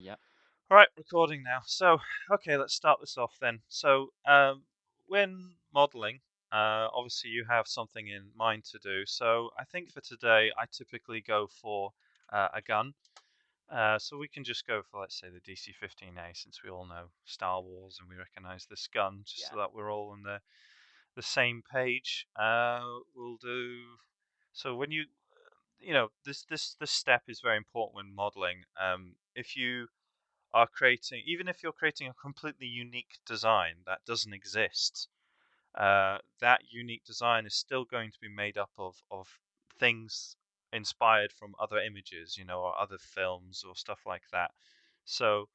Yeah. All right, recording now. So, okay, let's start this off then. So, when modeling, obviously you have something in mind to do. So, I think for today, I typically go for a gun. So we can just go for, let's say, the DC-15A, since we all know Star Wars and we recognize this gun, just so Yeah. that we're all on the same page. We'll do. So when this step is very important when modeling. If you are creating, even if you're creating a completely unique design that doesn't exist, that unique design is still going to be made up of things inspired from other images, or other films or stuff like that. So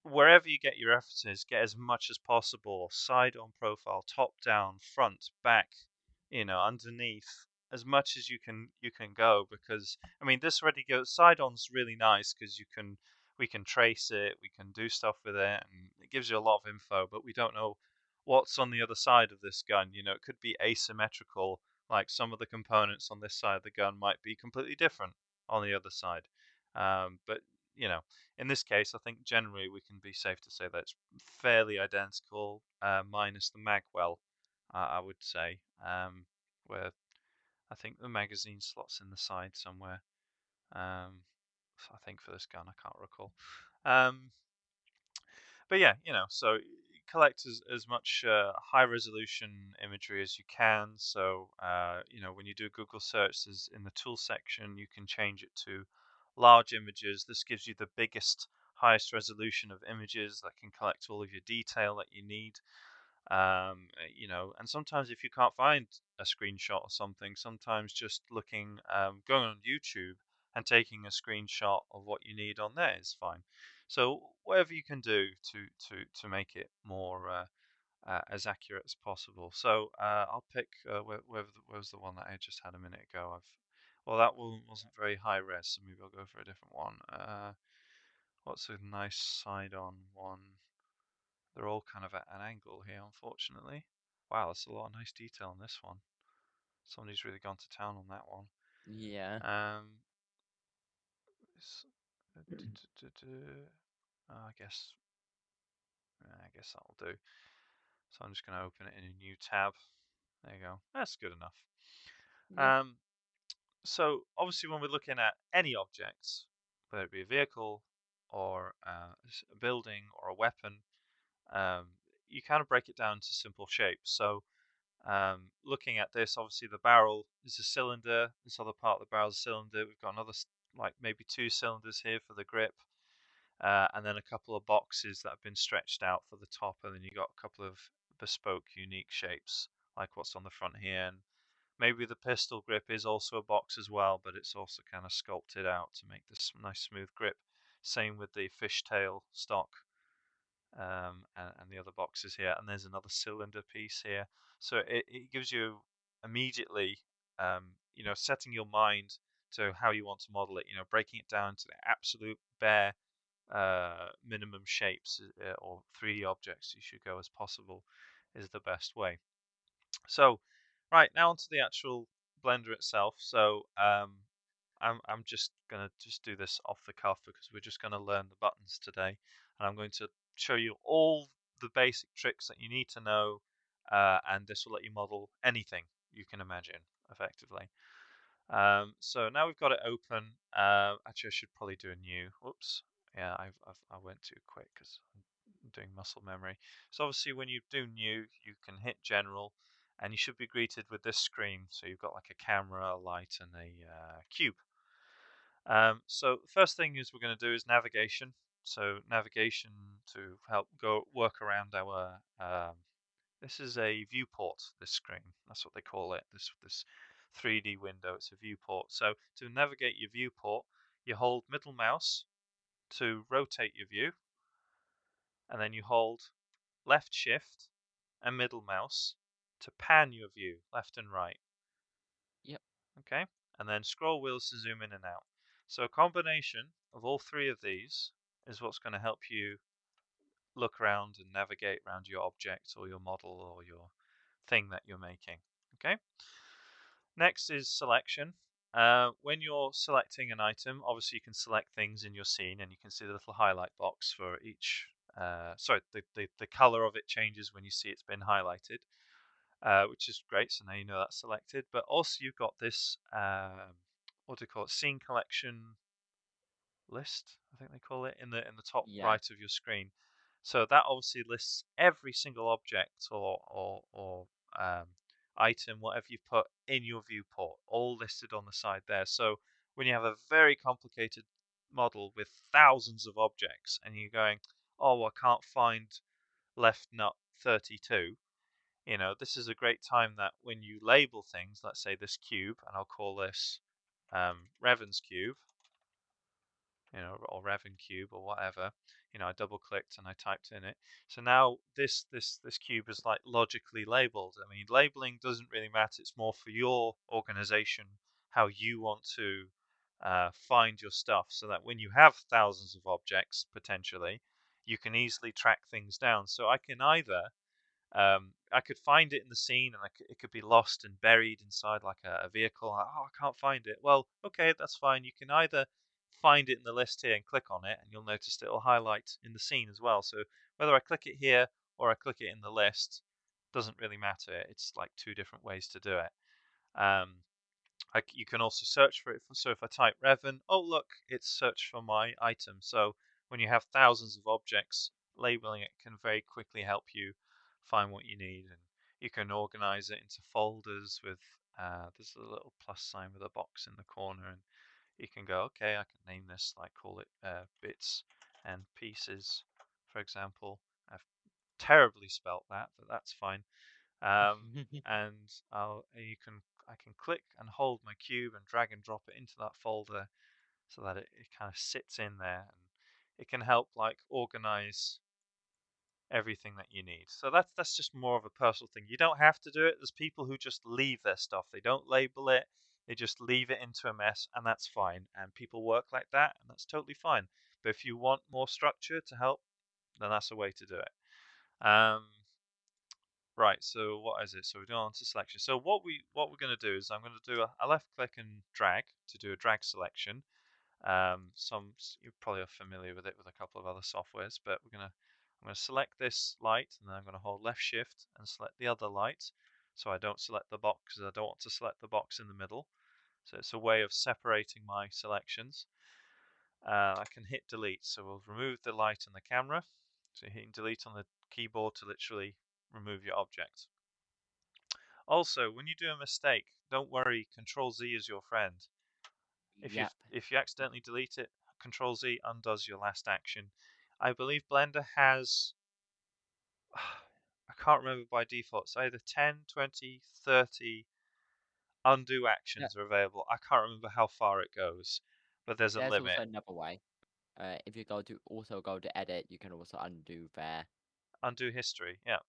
wherever you get your references, get as much as possible, side on profile, top down, front, back, underneath, as much as you can go, because I mean this already goes side on's really nice because we can trace it, we can do stuff with it, and it gives you a lot of info, but we don't know what's on the other side of this gun. It could be asymmetrical, like some of the components on this side of the gun might be completely different on the other side. But you know, in this case, I think generally we can be safe to say that it's fairly identical, minus the magwell, I would say, where I think the magazine slot's in the side somewhere. I think for this gun, I can't recall. Um, but yeah, so collect as much high resolution imagery as you can. So, when you do Google search, in the tool section, you can change it to large images. This gives you the biggest, highest resolution of images that can collect all of your detail that you need. And sometimes if you can't find a screenshot or something, sometimes just going on YouTube and taking a screenshot of what you need on there is fine. So whatever you can do to make it more as accurate as possible. So I'll pick where was the one that I just had a minute ago. Well, that one wasn't very high res, so maybe I'll go for a different one. What's a nice side-on one? They're all kind of at an angle here, unfortunately. Wow, that's a lot of nice detail on this one. Somebody's really gone to town on that one. Yeah. Um, I guess that'll do. So I'm just going to open it in a new tab. There you go. That's good enough. Yeah. Um, so obviously, when we're looking at any objects, whether it be a vehicle or a building or a weapon, um, you kind of break it down to simple shapes. So looking at this, obviously the barrel is a cylinder. This other part of the barrel is a cylinder. We've got another, like maybe two cylinders here for the grip, and then a couple of boxes that have been stretched out for the top, and then you got a couple of bespoke, unique shapes, like what's on the front here. And maybe the pistol grip is also a box as well, but it's also kind of sculpted out to make this nice smooth grip. Same with the fishtail stock, and the other boxes here, and there's another cylinder piece here. So it gives you immediately, setting your mind to how you want to model it, breaking it down to the absolute bare minimum shapes, or 3D objects you should go as possible is the best way. So, right, now onto the actual Blender itself. So, I'm just gonna do this off the cuff because we're just gonna learn the buttons today, and I'm going to show you all the basic tricks that you need to know, and this will let you model anything you can imagine effectively. So now we've got it open. Actually, I should probably do a new. Whoops. Yeah, I went too quick because I'm doing muscle memory. So obviously, when you do new, you can hit general, and you should be greeted with this screen. So you've got like a camera, a light, and a cube. So the first thing is we're going to do is navigation. So navigation to help go work around our. This is a viewport. This screen, that's what they call it. This 3D window. It's a viewport. So to navigate your viewport, you hold middle mouse to rotate your view, and then you hold left shift and middle mouse to pan your view left and right. Yep. Okay, and then scroll wheels to zoom in and out. So a combination of all three of these is what's going to help you look around and navigate around your object or your model or your thing that you're making. Okay. Next is selection. When you're selecting an item, obviously you can select things in your scene, and you can see the little highlight box for each. Sorry, the color of it changes when you see it's been highlighted, which is great. So now you know that's selected. But also you've got this, what do you call it? Scene collection list, I think they call it, in the top Yeah. right of your screen. So that obviously lists every single object or item, whatever you put in your viewport, all listed on the side there. So when you have a very complicated model with thousands of objects, and you're going, oh, I can't find left nut 32. This is a great time that when you label things, let's say this cube, and I'll call this Revan's cube, or Revan cube or whatever. I double clicked and I typed in it. So now this cube is like logically labeled. I mean, labeling doesn't really matter. It's more for your organization how you want to find your stuff, so that when you have thousands of objects potentially, you can easily track things down. So I can either I could find it in the scene, and it could be lost and buried inside like a vehicle. Oh, I can't find it. Well, okay, that's fine. You can either find it in the list here and click on it, and you'll notice that it'll highlight in the scene as well. So whether I click it here or I click it in the list doesn't really matter. It's like two different ways to do it. Um, you can also search for it. So if I type Revan, oh look, it's searched for my item. So when you have thousands of objects, labeling it can very quickly help you find what you need, and you can organize it into folders with. There's a little plus sign with a box in the corner, and you can go, okay, I can name this, like call it bits and pieces, for example. I've terribly spelt that, but that's fine. And I can click and hold my cube and drag and drop it into that folder, so that it kind of sits in there, and it can help like organize everything that you need. So that's just more of a personal thing. You don't have to do it. There's people who just leave their stuff. They don't label it. They just leave it into a mess, and that's fine. And people work like that, and that's totally fine. But if you want more structure to help, then that's a way to do it. Right, so what is it? So we're going on to selection. So what we're going to do is I'm going to do a left click and drag to do a drag selection. You probably are familiar with it with a couple of other softwares, but I'm gonna select this light, and then I'm going to hold left shift and select the other light. So I don't select the box, because I don't want to select the box in the middle. So it's a way of separating my selections. I can hit delete, so we'll remove the light and the camera. So hitting delete on the keyboard to literally remove your object. Also, when you do a mistake, don't worry, Control Z is your friend. Yep. If you accidentally delete it, Control Z undoes your last action. I believe Blender has, I can't remember by default, it's either 10, 20, 30 undo Yeah. actions are available. I can't remember how far it goes, but there's a There's also limit. another way. If you go to edit, you can also undo there. Undo history, yeah,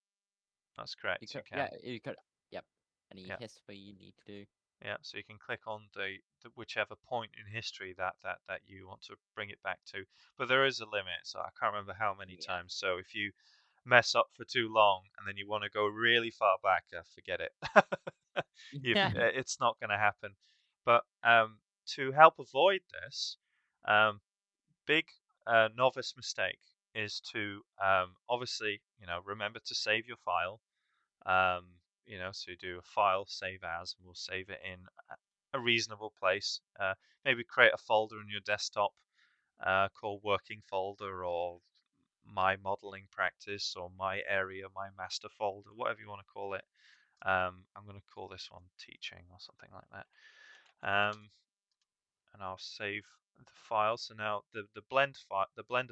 that's You correct, you could, can. yeah, you could, yep. Any Yeah. history you need to do. Yeah, so you can click on the whichever point in history that you want to bring it back to. But there is a limit, so I can't remember how many Yeah. times. So if you mess up for too long and then you want to go really far back, forget it. Yeah. It's not going to happen. But to help avoid this, big novice mistake is to obviously, remember to save your file. um, so you do a file save as, and we'll save it in a reasonable place. Maybe create a folder in your desktop called working folder, or my modeling practice, or my area, my master folder, whatever you want to call it. I'm going to call this one teaching or something like that. And I'll save the file. So now the Blender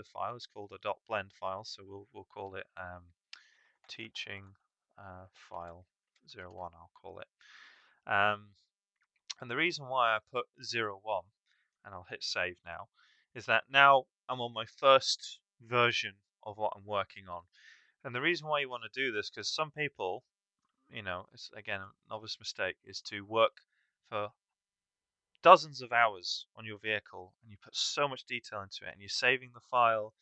file is called a .blend file. So we'll call it teaching file 01, I'll call it. Um, and the reason why I put 01, and I'll hit save now, is that now I'm on my first version of what I'm working on. And the reason why you want to do this, because some people, it's again a novice mistake, is to work for dozens of hours on your vehicle, and you put so much detail into it, and you're saving the file,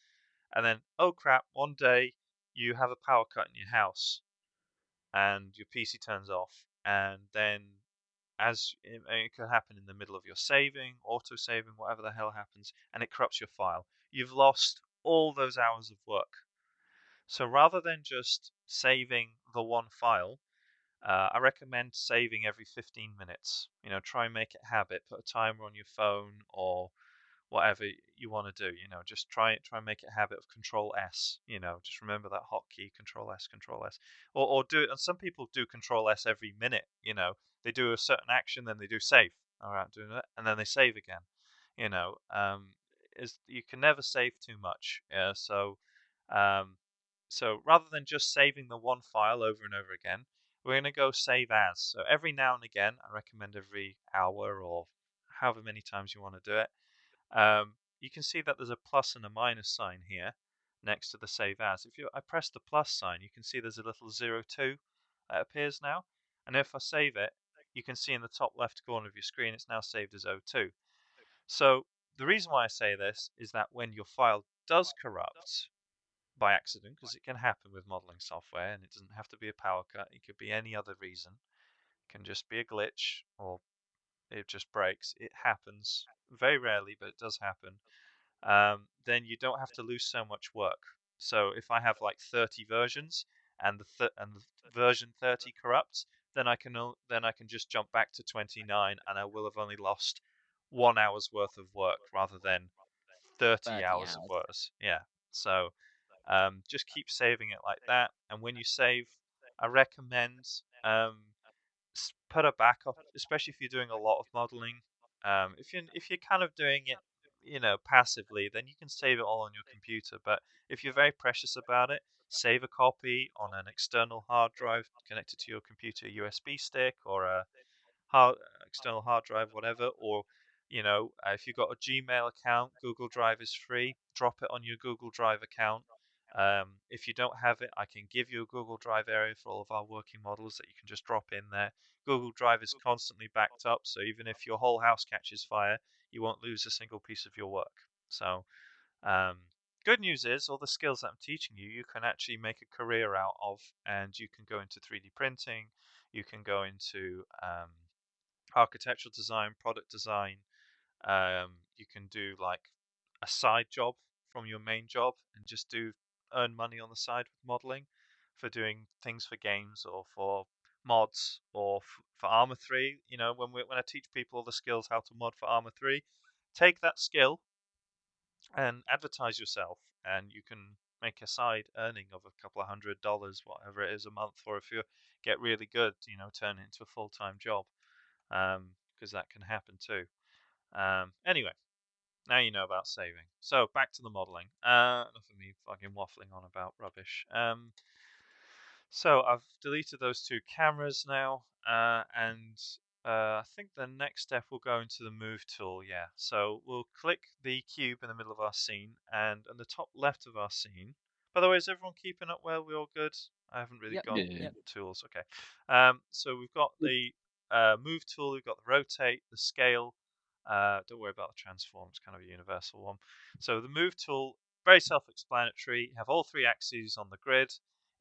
and then, oh crap, one day you have a power cut in your house and your PC turns off, and then as it could happen in the middle of your saving, auto saving, whatever the hell happens, and it corrupts your file. You've lost all those hours of work. So rather than just saving the one file, I recommend saving every 15 minutes. Try and make it a habit. Put a timer on your phone or whatever you want to do. Just try and make it a habit of Control S. Just remember that hotkey, Control S, Control S, or do it. And some people do Control S every minute. They do a certain action, then they do save. All right, doing it, and then they save again. You know, is you can never save too much. Yeah, um, so rather than just saving the one file over and over again, we're going to go save as. So every now and again, I recommend every hour or however many times you want to do it. You can see that there's a plus and a minus sign here next to the save as. I press the plus sign, you can see there's a little 02 that appears now. And if I save it, you can see in the top left corner of your screen, it's now saved as 02. So the reason why I say this is that when your file does corrupt by accident, because it can happen with modeling software and it doesn't have to be a power cut, it could be any other reason. It can just be a glitch or it just breaks. It happens very rarely, but it does happen. Then you don't have to lose so much work. So if I have like 30 versions and the version 30 corrupts, then I can just jump back to 29 and I will have only lost 1 hour's worth of work rather than 30 30 hours of hours. work. Yeah. So just keep saving it like that. And when you save, I recommend put a backup, especially if you're doing a lot of modeling. If you're kind of doing it, passively, then you can save it all on your computer. But if you're very precious about it, save a copy on an external hard drive connected to your computer USB stick or a hard, external hard drive, whatever. Or if you've got a Gmail account, Google Drive is free. Drop it on your Google Drive account. If you don't have it, I can give you a Google Drive area for all of our working models that you can just drop in there. Google Drive is constantly backed up, so even if your whole house catches fire, you won't lose a single piece of your work. So, um, good news is all the skills that I'm teaching you, you can actually make a career out of, and you can go into 3D printing, you can go into architectural design, product design. You can do like a side job from your main job and just earn money on the side with modeling for doing things for games or for mods or for Arma 3. When I teach people the skills how to mod for Arma 3, take that skill and advertise yourself, and you can make a side earning of a couple of $100, whatever it is, a month, or if you get really good, turn it into a full-time job, because that can happen too. Anyway, now you know about saving. So back to the modeling. Enough of me fucking waffling on about rubbish. So I've deleted those two cameras now, and I think the next step will go into the move tool. Yeah, so we'll click the cube in the middle of our scene, and on the top left of our scene. By the way, is everyone keeping up well? We all good? I haven't really Yep. gone Yeah. Yep. tools. Okay. So we've got the move tool, we've got the rotate, the scale. Don't worry about the transform; it's kind of a universal one. So the move tool, very self-explanatory. You have all three axes on the grid.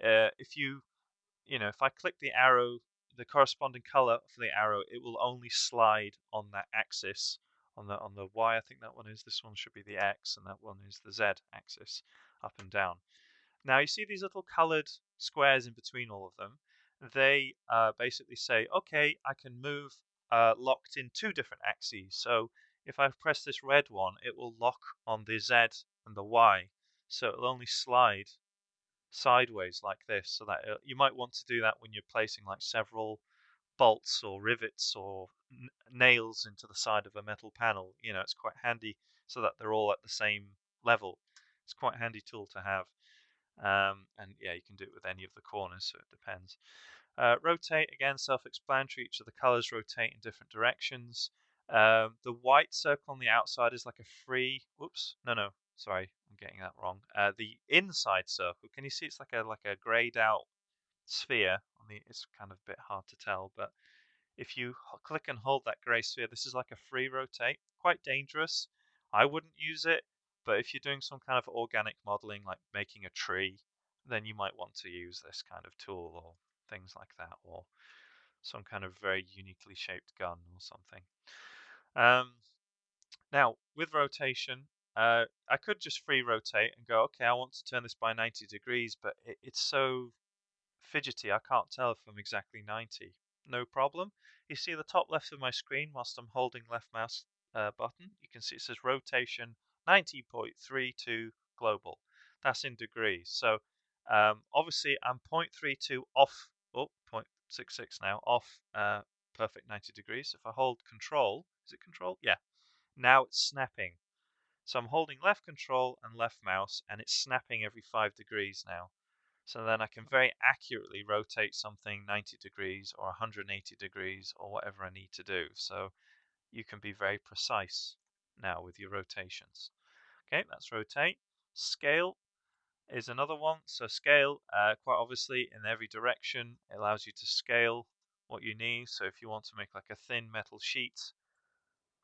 If I click the arrow, the corresponding color for the arrow, it will only slide on that axis. On the Y, I think that one is. This one should be the X, and that one is the Z axis, up and down. Now you see these little colored squares in between all of them. They basically say, okay, I can move locked in two different axes. So if I press this red one, it will lock on the Z and the Y. So it'll only slide sideways like this, so that you might want to do that when you're placing like several bolts or rivets or nails into the side of a metal panel. It's quite handy so that they're all at the same level. It's quite a handy tool to have. And yeah, you can do it with any of the corners, so it depends. Rotate, again, self-explanatory. Each of the colors rotate in different directions. The white circle on the outside is like a free. Whoops, no, sorry, I'm getting that wrong. The inside circle, can you see it's like a grayed out sphere? It's kind of a bit hard to tell, but if you click and hold that gray sphere, this is like a free rotate. Quite dangerous. I wouldn't use it, but if you're doing some kind of organic modeling, like making a tree, then you might want to use this kind of tool or things like that, or some kind of very uniquely shaped gun or something. Um, Now, with rotation, I could just free rotate and go, okay, I want to turn this by 90 degrees, but it's so fidgety, I can't tell if I'm exactly 90. No problem. You see the top left of my screen whilst I'm holding left mouse button, you can see it says rotation 90.32 global. That's in degrees. So obviously I'm 0.32 off, 0.66 now, off perfect 90 degrees. If I hold control, is it control? Yeah. Now it's snapping. So I'm holding left control and left mouse, and it's snapping every 5 degrees now. So then I can very accurately rotate something 90 degrees or 180 degrees or whatever I need to do. So you can be very precise now with your rotations. Okay, that's rotate. Scale is another one. So scale, quite obviously, in every direction, it allows you to scale what you need. So if you want to make like a thin metal sheet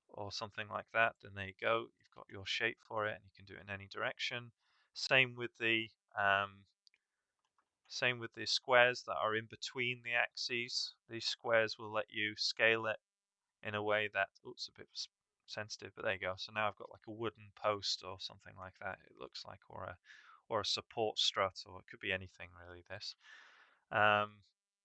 or something like that, then there you go. You've got your shape for it, and you can do it in any direction. Same with the squares that are in between the axes. These squares will let you scale it in a way that, oops, a bit sensitive, but there you go. So now I've got like a wooden post or something like that. It looks like, or a support strut, or it could be anything really. This. Um,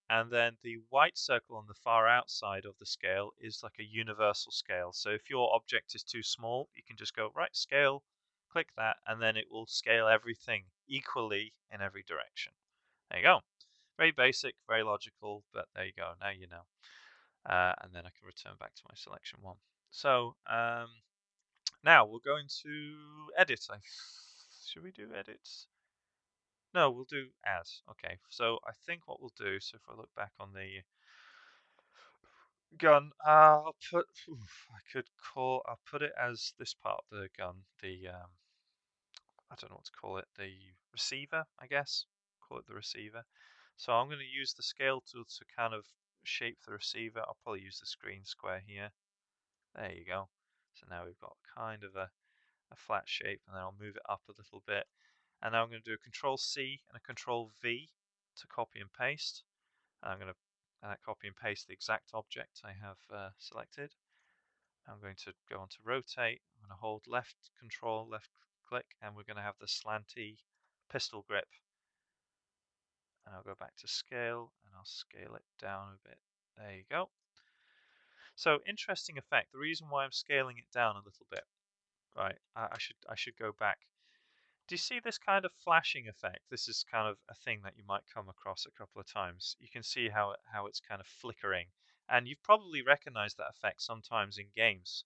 and then the white circle on the far outside of the scale is like a universal scale. So if your object is too small, you can just go right scale, click that, and then it will scale everything equally in every direction. There you go. Very basic, very logical, but there you go. Now you know. And then I can return back to my selection one. So now we're going to edit. Should we do edits? No, we'll do add. Okay, so I think what we'll do, so if I look back on the gun, I'll put, I'll put it as this part of the gun, I don't know what to call it, the receiver, I guess. Call it the receiver. So I'm going to use the scale tool to kind of shape the receiver. I'll probably use the screen square here. There you go. So now we've got kind of a flat shape, and then I'll move it up a little bit. And now I'm going to do a Control C and a Control V to copy and paste. And I'm going to copy and paste the exact object I have selected. I'm going to go on to rotate. I'm going to hold left control, left click, and we're going to have the slanty pistol grip. And I'll go back to scale, and I'll scale it down a bit. There you go. So interesting effect. The reason why I'm scaling it down a little bit, right? I should go back. Do you see this kind of flashing effect? This is kind of a thing that you might come across a couple of times. You can see how it's kind of flickering, and you've probably recognized that effect sometimes in games.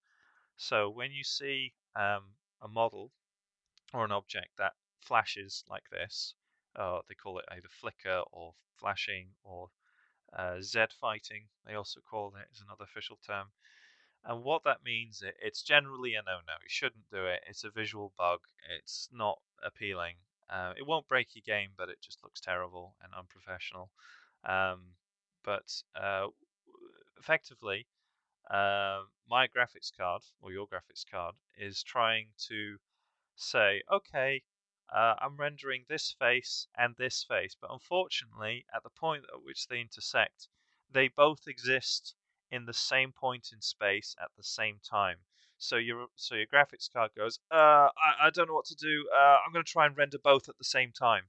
So when you see a model or an object that flashes like this, they call it either flicker or flashing or Z fighting. They also call it, is another official term. And what that means, it's generally a no-no. You shouldn't do it. It's a visual bug. It's not appealing. It won't break your game, but it just looks terrible and unprofessional. But effectively, my graphics card or your graphics card is trying to say, okay, I'm rendering this face and this face, but unfortunately, at the point at which they intersect, they both exist in the same point in space at the same time. So your graphics card goes, I don't know what to do. I'm going to try and render both at the same time.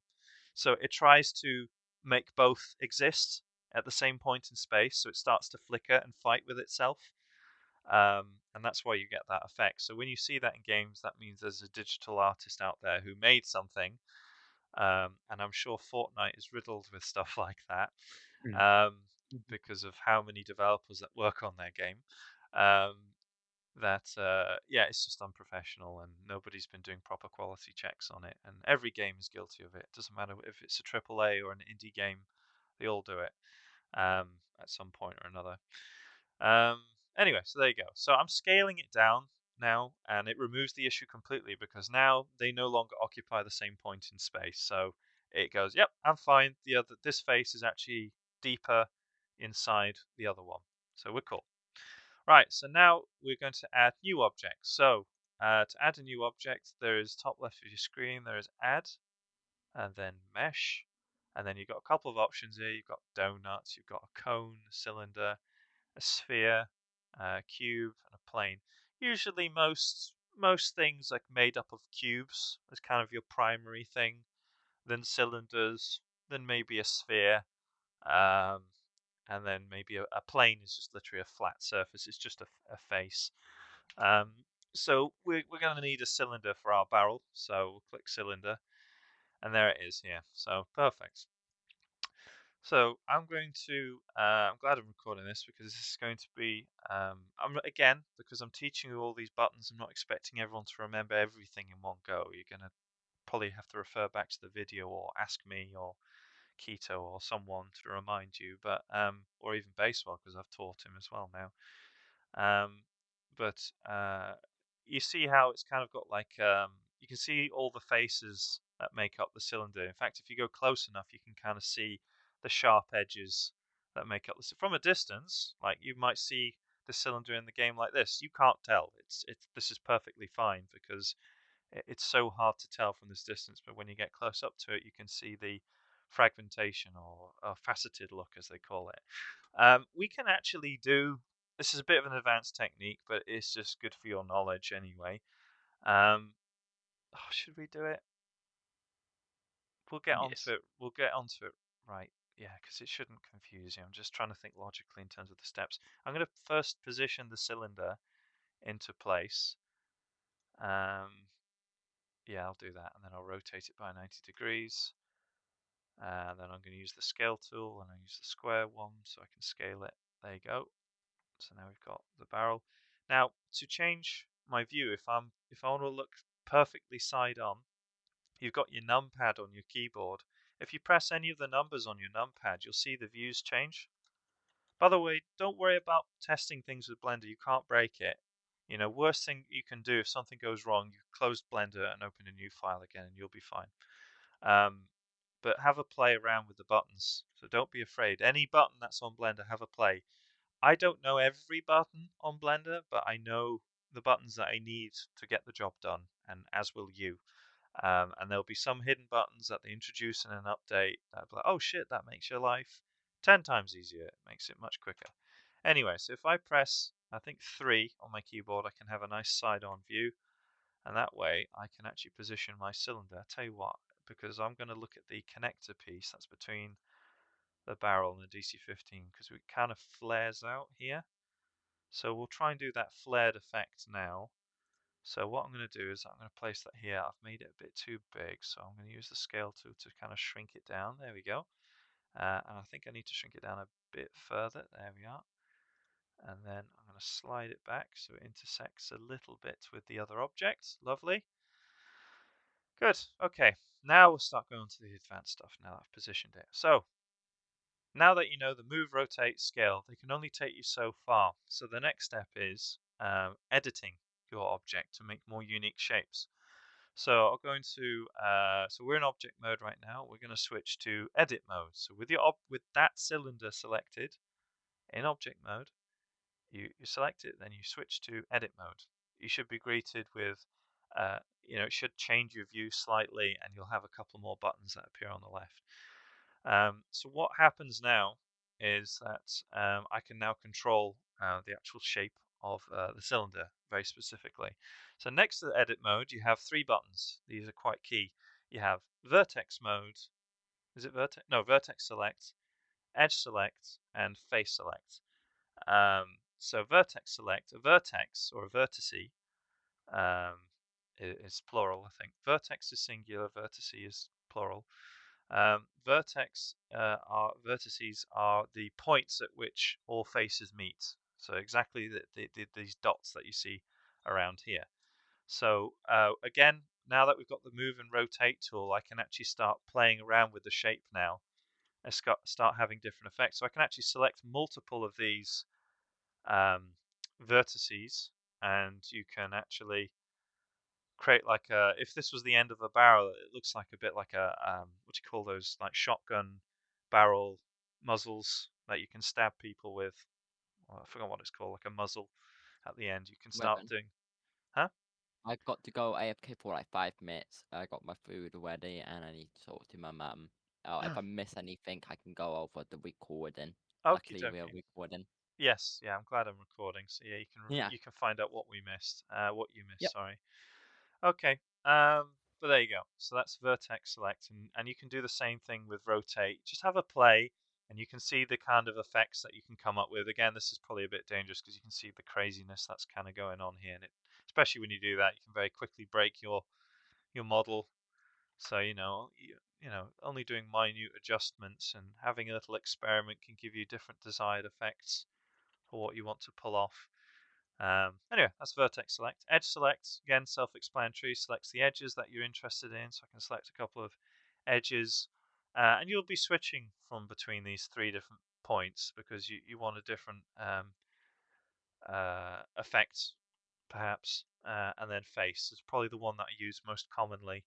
So it tries to make both exist at the same point in space. So it starts to flicker and fight with itself. And that's why you get that effect. So when you see that in games, that means there's a digital artist out there who made something, and I'm sure Fortnite is riddled with stuff like that, Mm. um, because of how many developers that work on their game. Um, yeah, it's just unprofessional, and nobody's been doing proper quality checks on it. And every game is guilty of it. It doesn't matter if it's a AAA or an indie game; they all do it at some point or another. Um, anyway, so there you go. So I'm scaling it down now, and it removes the issue completely because now they no longer occupy the same point in space. So it goes, yep, I'm fine. This face is actually deeper inside the other one. So we're cool. Right, so now we're going to add new objects. So to add a new object, there is top left of your screen, there is add, and then mesh, And then you've got a couple of options here. You've got donuts, you've got a cone, a cylinder, a sphere, a cube, and a plane. Usually, most things like made up of cubes is kind of your primary thing. Then cylinders, then maybe a sphere, um, and then maybe a plane is just literally a flat surface. It's just a face. Um, so we're going to need a cylinder for our barrel. So we'll click cylinder, and there it is here. So perfect. So I'm going to, I'm glad I'm recording this because this is going to be, again, because I'm teaching you all these buttons, I'm not expecting everyone to remember everything in one go. You're going to probably have to refer back to the video or ask me or Keto or someone to remind you, but, or even Basewell because I've taught him as well now. Um, but you see how it's kind of got like, you can see all the faces that make up the cylinder. In fact, if you go close enough, you can kind of see the sharp edges that make up the. From a distance, like you might see the cylinder in the game like this. You can't tell. This is perfectly fine because it's so hard to tell from this distance. But when you get close up to it, you can see the fragmentation or faceted look, as they call it. We can actually do this is a bit of an advanced technique, but it's just good for your knowledge anyway. Should we do it? We'll get onto Yes. it. We'll get onto it right. Yeah, because it shouldn't confuse you. I'm just trying to think logically in terms of the steps. I'm going to first position the cylinder into place. Yeah, I'll do that, and then I'll rotate it by 90 degrees. And then I'm going to use the scale tool, and I use the square one so I can scale it. There you go. So now we've got the barrel. Now to change my view, if I want to look perfectly side on, you've got your numpad on your keyboard. If you press any of the numbers on your numpad, you'll see the views change. By the way, don't worry about testing things with Blender. You can't break it. You know, worst thing you can do if something goes wrong, you close Blender and open a new file again, and you'll be fine. But have a play around with the buttons. So don't be afraid. Any button that's on Blender, have a play. I don't know every button on Blender, but I know the buttons that I need to get the job done, and as will you. And there'll be some hidden buttons that they introduce in an update that'll be like, oh shit, that makes your life 10 times easier. It makes it much quicker. Anyway, so if I press, I think 3 on my keyboard, I can have a nice side-on view, and that way I can actually position my cylinder. I'll tell you what, because I'm going to look at the connector piece that's between the barrel and the DC-15 because it kind of flares out here. So we'll try and do that flared effect now. So what I'm going to do is I'm going to place that here. I've made it a bit too big, so I'm going to use the scale tool to kind of shrink it down. There we go. And I think I need to shrink it down a bit further. There we are. And then I'm going to slide it back so it intersects a little bit with the other object. Lovely. Good. Okay. Now we'll start going to the advanced stuff now that I've positioned it. So now that you know the move, rotate, scale, they can only take you so far. So the next step is editing your object to make more unique shapes. So I'll go into, so we're in object mode right now. We're going to switch to edit mode. So with with that cylinder selected in object mode, you select it, then you switch to edit mode. You should be greeted with, it should change your view slightly, and you'll have a couple more buttons that appear on the left. So what happens now is that I can now control the actual shape of the cylinder very specifically. So next to the edit mode, you have 3 buttons. These are quite key. You have vertex mode. Is it vertex? No, vertex select, edge select, and face select. So vertex select, a vertex or a vertice is plural, I think. Vertex is singular, vertice is plural. Vertices are the points at which all faces meet. So exactly these dots that you see around here. So again, now that we've got the move and rotate tool, I can actually start playing around with the shape now and start having different effects. So I can actually select multiple of these vertices, and you can actually create like a, if this was the end of a barrel, it looks like a bit like a what do you call those, like shotgun barrel muzzles that you can stab people with. Well, I forgot what it's called, like a muzzle at the end. You can start Weapon. doing, huh? I got to go AFK for like 5 minutes. I got my food ready and I need to talk to my mum. if I miss anything, I can go over the recording. Okie Luckily, we are dokie. recording. Yes, yeah, I'm glad I'm recording. So yeah, Yeah. you can find out what we missed, what you missed. Yep. Sorry. Okay. But there you go. So that's vertex select, and you can do the same thing with rotate. Just have a play, and you can see the kind of effects that you can come up with. Again, this is probably a bit dangerous because you can see the craziness that's kind of going on here, and especially when you do that, you can very quickly break your model. So only doing minute adjustments and having a little experiment can give you different desired effects for what you want to pull off. Anyway, that's vertex select. Edge select, again, self-explanatory, selects the edges that you're interested in. So I can select a couple of edges, and you'll be switching from between these three different points because you want a different effect, perhaps. And then face is probably the one that I use most commonly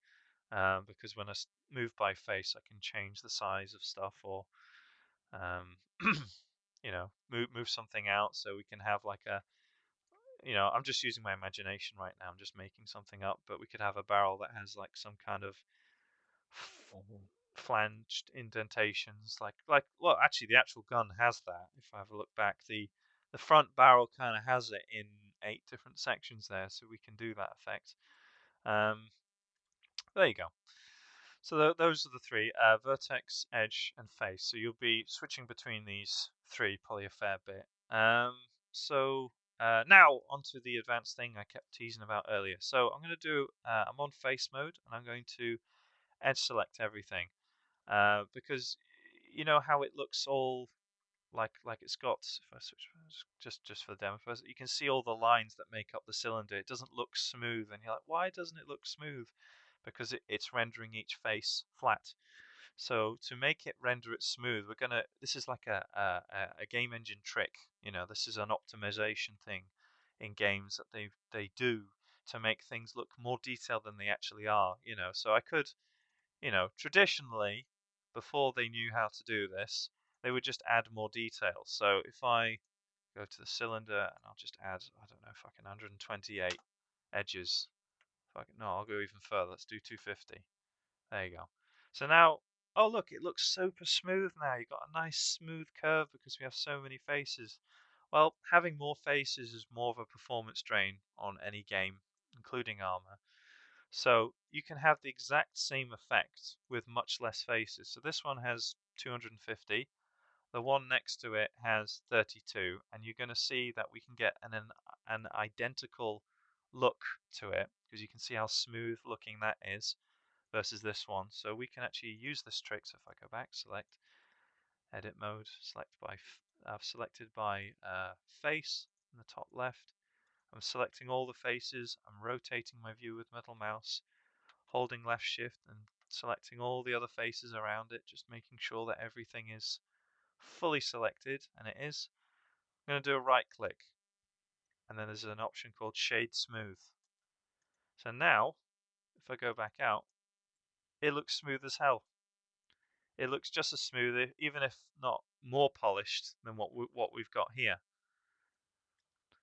because when I move by face, I can change the size of stuff or um, move something out so we can have like a I'm just using my imagination right now. I'm just making something up, but we could have a barrel that has like some kind of Mhm. flanged indentations, like well, actually, the actual gun has that. If I have a look back, the front barrel kind of has it in 8 different sections there, so we can do that effect. Um, there you go. So those are the three: vertex, edge, and face. So you'll be switching between these three probably a fair bit. So now onto the advanced thing I kept teasing about earlier. So I'm going to do. I'm on face mode, and I'm going to edge select everything because you know how it looks all like it's got. If I switch just for the demo first, you can see all the lines that make up the cylinder. It doesn't look smooth, and you're like, why doesn't it look smooth? Because it's rendering each face flat. So to make it render it smooth, this is like a game engine trick. This is an optimization thing in games that they do to make things look more detailed than they actually are. So I could, traditionally, before they knew how to do this, they would just add more details. So if I go to the cylinder and I'll just add, I don't know, fucking 128 edges. No, I'll go even further. Let's do 250. There you go. So now, oh look, it looks super smooth now. You've got a nice smooth curve because we have so many faces. Well, having more faces is more of a performance drain on any game, including Arma. So you can have the exact same effect with much less faces. So this one has 250. The one next to it has 32, and you're going to see that we can get an identical look to it because you can see how smooth looking that is versus this one. So we can actually use this trick. So if I go back, select edit mode, I've selected by face in the top left. I'm selecting all the faces. I'm rotating my view with middle mouse, holding left shift and selecting all the other faces around it, just making sure that everything is fully selected, and it is. I'm going to do a right click, and then there's an option called Shade Smooth. So now, if I go back out, it looks smooth as hell. It looks just as smooth, even if not more polished than what we've got here.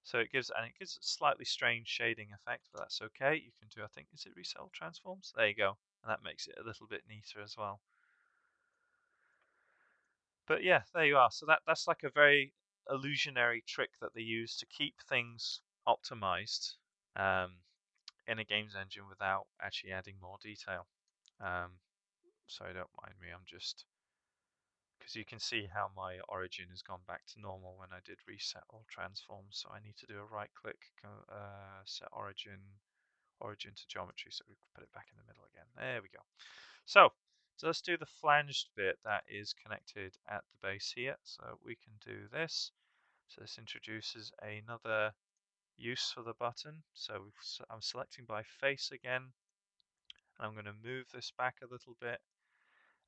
So it gives a slightly strange shading effect, but that's okay. You can do, I think, is it reset all transforms? There you go, and that makes it a little bit neater as well. But yeah, there you are. So that's like a very illusionary trick that they use to keep things optimized in a games engine without actually adding more detail. So don't mind me, I'm just because you can see how my origin has gone back to normal when I did reset all transforms. So I need to do a right click, set origin to geometry, so we can put it back in the middle again. There we go. So let's do the flanged bit that is connected at the base here. So we can do this. So this introduces another use for the button. So I'm selecting by face again. I'm going to move this back a little bit.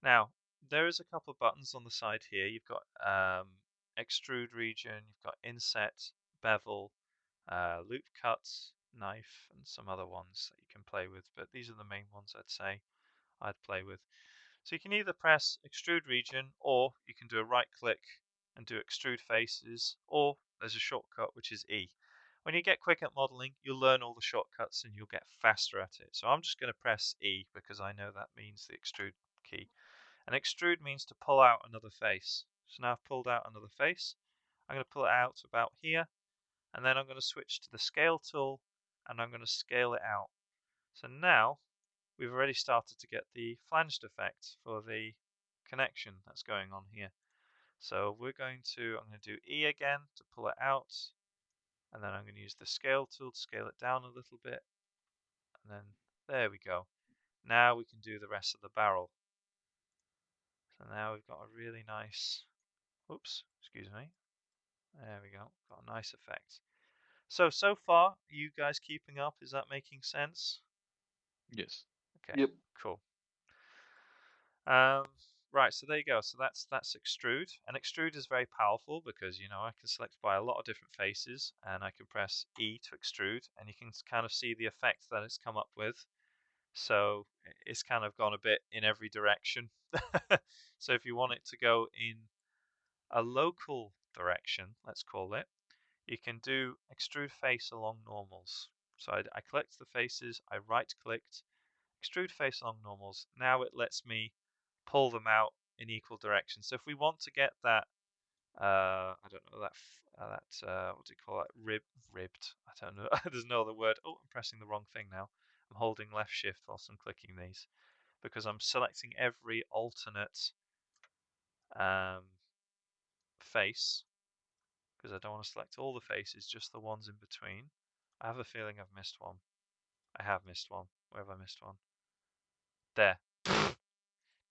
Now, there is a couple of buttons on the side here. You've got extrude region, you've got inset, bevel, loop cuts, knife, and some other ones that you can play with. But these are the main ones I'd play with. So you can either press extrude region, or you can do a right click and do extrude faces, or there's a shortcut which is E. When you get quick at modeling, you'll learn all the shortcuts and you'll get faster at it. So I'm just going to press E because I know that means the extrude key. And extrude means to pull out another face. So now I've pulled out another face. I'm going to pull it out about here, and then I'm going to switch to the scale tool, and I'm going to scale it out. So now we've already started to get the flanged effect for the connection that's going on here. So I'm going to do E again to pull it out, and then I'm going to use the scale tool to scale it down a little bit, and then there we go. Now we can do the rest of the barrel. So now we've got a really nice, oops, excuse me. There we go, got a nice effect. So far, are you guys keeping up? Is that making sense? Yes. Okay, Yep. cool. Right, so there you go. So that's extrude, and extrude is very powerful because I can select by a lot of different faces, and I can press E to extrude, and you can kind of see the effect that it's come up with. So it's kind of gone a bit in every direction. So if you want it to go in a local direction, let's call it, you can do extrude face along normals. So I clicked the faces, I right clicked, extrude face along normals. Now it lets me pull them out in equal directions. So if we want to get that, I don't know, what do you call it, ribbed? I don't know. There's no other word. Oh, I'm pressing the wrong thing now. I'm holding left shift whilst I'm clicking these because I'm selecting every alternate face because I don't want to select all the faces, just the ones in between. I have a feeling I've missed one. I have missed one. Where have I missed one? There.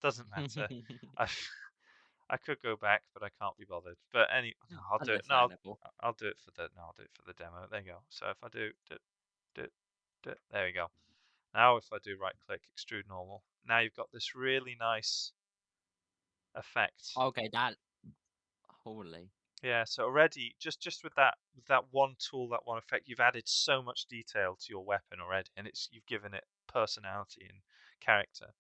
Doesn't matter. I could go back, but I can't be bothered. But no, I'll do it. No, Understandable. I'll do it for the demo. There you go. So if I do, there we go. Now if I do right click, extrude normal, now you've got this really nice effect. Okay, holy. Yeah, so already just with that one tool, that one effect, you've added so much detail to your weapon already, and you've given it personality and character.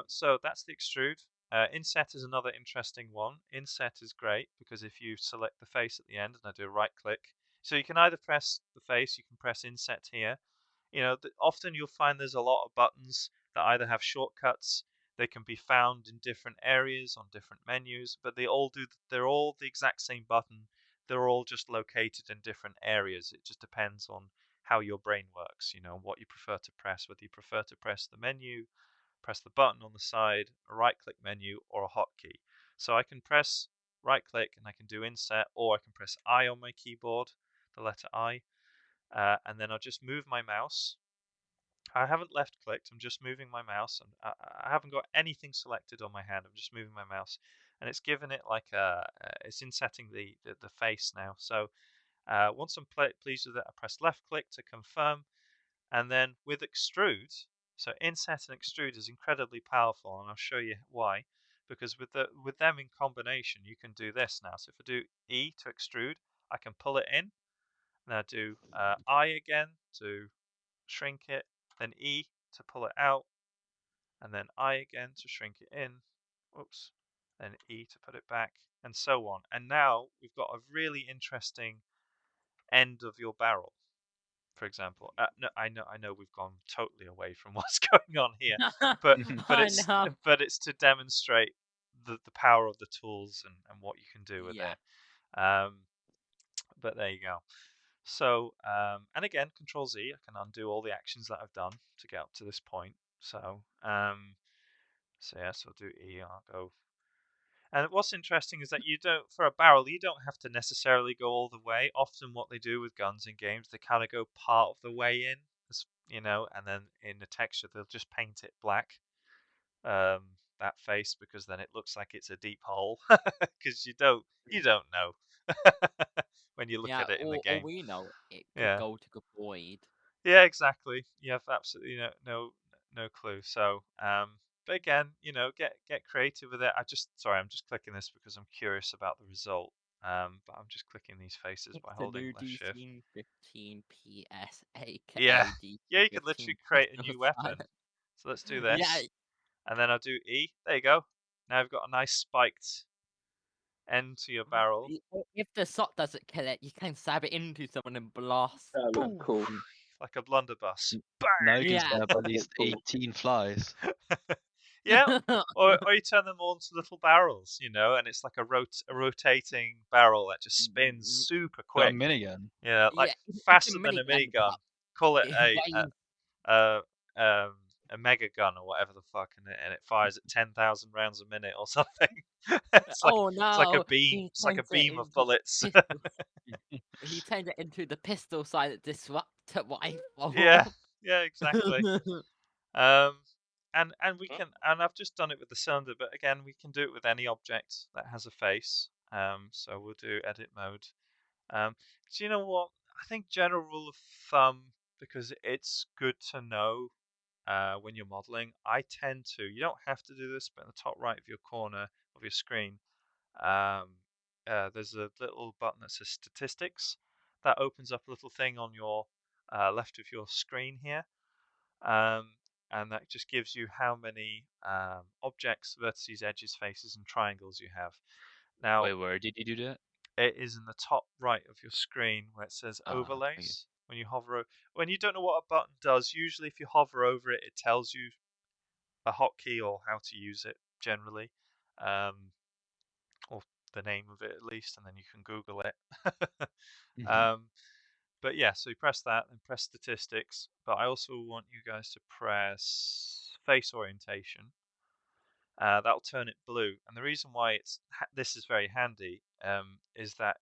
So that's the extrude. Inset is another interesting one. Inset is great because if you select the face at the end, and I do a right click, so you can either press the face, you can press inset here. Often you'll find there's a lot of buttons that either have shortcuts, they can be found in different areas on different menus, but they're all the exact same button. They're all just located in different areas. It just depends on how your brain works, what you prefer to press, whether you prefer to press the menu, press the button on the side, a right click menu, or a hotkey. So I can press right click and I can do inset, or I can press I on my keyboard, the letter I, and then I'll just move my mouse. I haven't left clicked, I'm just moving my mouse, and I haven't got anything selected on my hand, I'm just moving my mouse. And it's given it like it's insetting the face now. So once I'm pleased with it, I press left click to confirm. And then with extrude, so inset and extrude is incredibly powerful, and I'll show you why. Because with them in combination, you can do this now. So if I do E to extrude, I can pull it in. Now do I again to shrink it, then E to pull it out, and then I again to shrink it in. Oops. Then E to put it back, and so on. And now we've got a really interesting end of your barrel. For example, no, I know we've gone totally away from what's going on here, but it's to demonstrate the power of the tools and what you can do with it. But there you go. So and again, Control Z, I can undo all the actions that I've done to get up to this point. So yes, I'll do E. I'll go. And what's interesting is that for a barrel, you don't have to necessarily go all the way. Often what they do with guns in games, they kind of go part of the way in, and then in the texture, they'll just paint it black, that face, because then it looks like it's a deep hole, because you don't know when you look at it in the game. Or we know it could Yeah. go to the void. Yeah, exactly. You have absolutely no clue. So, but again, get creative with it. I'm just clicking this because I'm curious about the result. But I'm just clicking these faces by holding left shift. 15 PS, Yeah, aka yeah, you could literally create a new weapon. So let's do this. Yeah. And then I'll do E. There you go. Now I've got a nice spiked end to your barrel. If the shot doesn't kill it, you can stab it into someone and blast. That looks Boom. cool. Like a blunderbuss. Now you can Yeah. stab at least Cool. 18 flies. Yeah, or you turn them all into little barrels, and it's like a rotating barrel that just spins super So a quick. minigun. Yeah, like Yeah, it's a faster than a minigun, minigun. but Call it it weighs. a um a mega gun or whatever the fuck, and it fires at 10,000 rounds a minute or something. It's like Oh it's like a no, beam. he It's like a turns it beam of into bullets. pistol. He turned it into the pistol silent disruptor Yeah, rifle. yeah, exactly. Um, and we can, and I've just done it with the cylinder, but again, we can do it with any object that has a face. So we'll do edit mode. So you know what? I think general rule of thumb, because it's good to know when you're modeling. I tend to. You don't have to do this, but in the top right of your corner of your screen, um, there's a little button that says statistics. That opens up a little thing on your left of your screen here. Um, and that just gives you how many objects, vertices, edges, faces, and triangles you have. Now, Wait, where did you do that? it is in the top right of your screen where it says Okay. overlays. When you when you don't know what a button does, usually if you hover over it, it tells you a hotkey or how to use it generally, or the name of it at least, and then you can Google it. Mhm. um, But yeah, so you press that and press statistics. But I also want you guys to press face orientation. That'll turn it blue. And the reason why this is very handy is that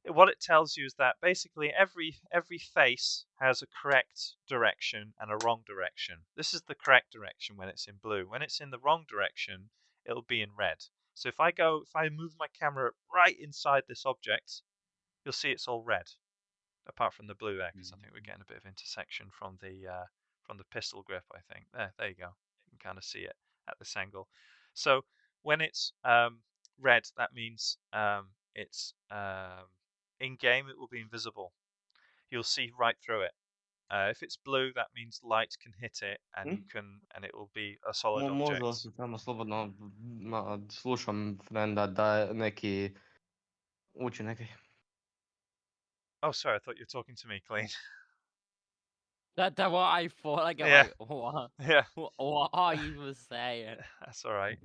what it tells you is that basically every face has a correct direction and a wrong direction. This is the correct direction when it's in blue. When it's in the wrong direction, it'll be in red. So if I move my camera right inside this object, you'll see it's all red apart from the blue there, because I think we're Mm. getting a bit of intersection from the pistol grip. I think there you go. You can kind of see it at this angle. So when it's red, that means it's in game. It will be invisible. You'll see right through it. If it's blue, that means light can hit it, and М? it will be a solid Možda object. se tamo slobodno slušam frenda da neki uči neki. Oh, sorry, I thought you were talking to me, Clean. That's what I thought. Like, I'm Yeah, like, what? yeah, What are you saying? that's all right.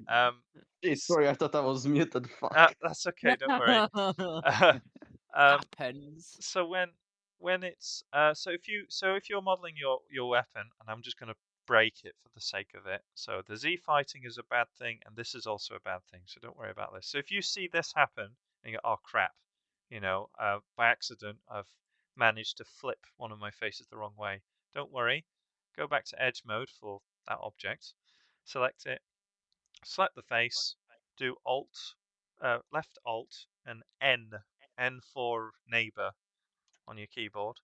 Hey, sorry, I thought that was muted. Fuck. That's okay. Don't worry. Um, Happens. so when it's so if you're modeling your weapon, and I'm just going to break it for the sake of it. So the Z fighting is a bad thing, and this is also a bad thing. So don't worry about this. So if you see this happen, and you go, oh crap, by accident I've managed to flip one of my faces the wrong way. Don't worry. Go back to edge mode for that object. Select it. Select the face. Do left Alt and N for neighbor on your keyboard,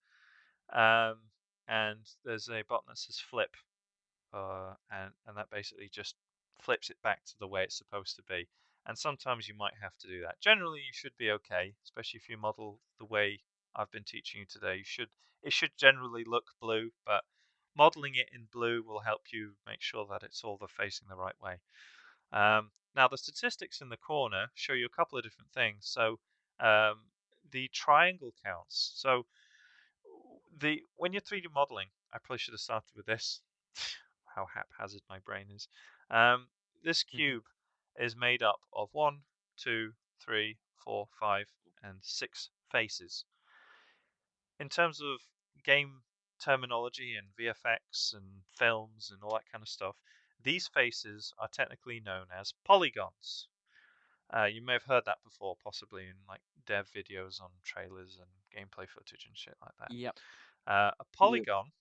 and there's a button that says flip, and that basically just flips it back to the way it's supposed to be. And sometimes you might have to do that. Generally, you should be okay, especially if you model the way I've been teaching you today. It should generally look blue, but modeling it in blue will help you make sure that it's all facing the right way. Now, the statistics in the corner show you a couple of different things. So the triangle counts. So when you're 3D modeling, I probably should have started with this. How haphazard my brain is. This cube is made up of 1, 2, 3, 4, 5, and 6 faces. In terms of game terminology and VFX and films and all that kind of stuff, these faces are technically known as polygons. You may have heard that before, possibly in like dev videos on trailers and gameplay footage and shit like that. Yep. A polygon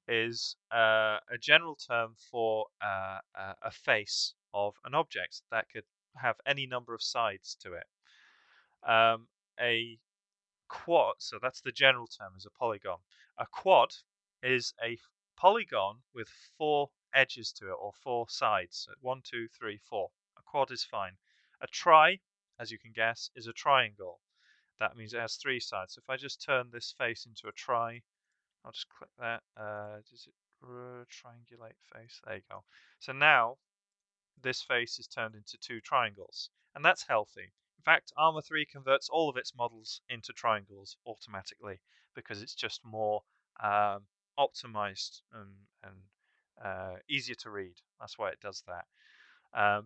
is a general term for a face of an object that could have any number of sides to it. A quad, so that's the general term, is a polygon. A quad is a polygon with 4 edges to it, or 4 sides. So 1, 2, 3, 4. A quad is fine. A tri, as you can guess, is a triangle. That means it has 3 sides. So if I just turn this face into a tri, I'll just click that. Does it triangulate face? There you go. So now this face is turned into 2 triangles, and that's healthy. In fact, Arma 3 converts all of its models into triangles automatically because it's just more optimized and easier to read. That's why it does that.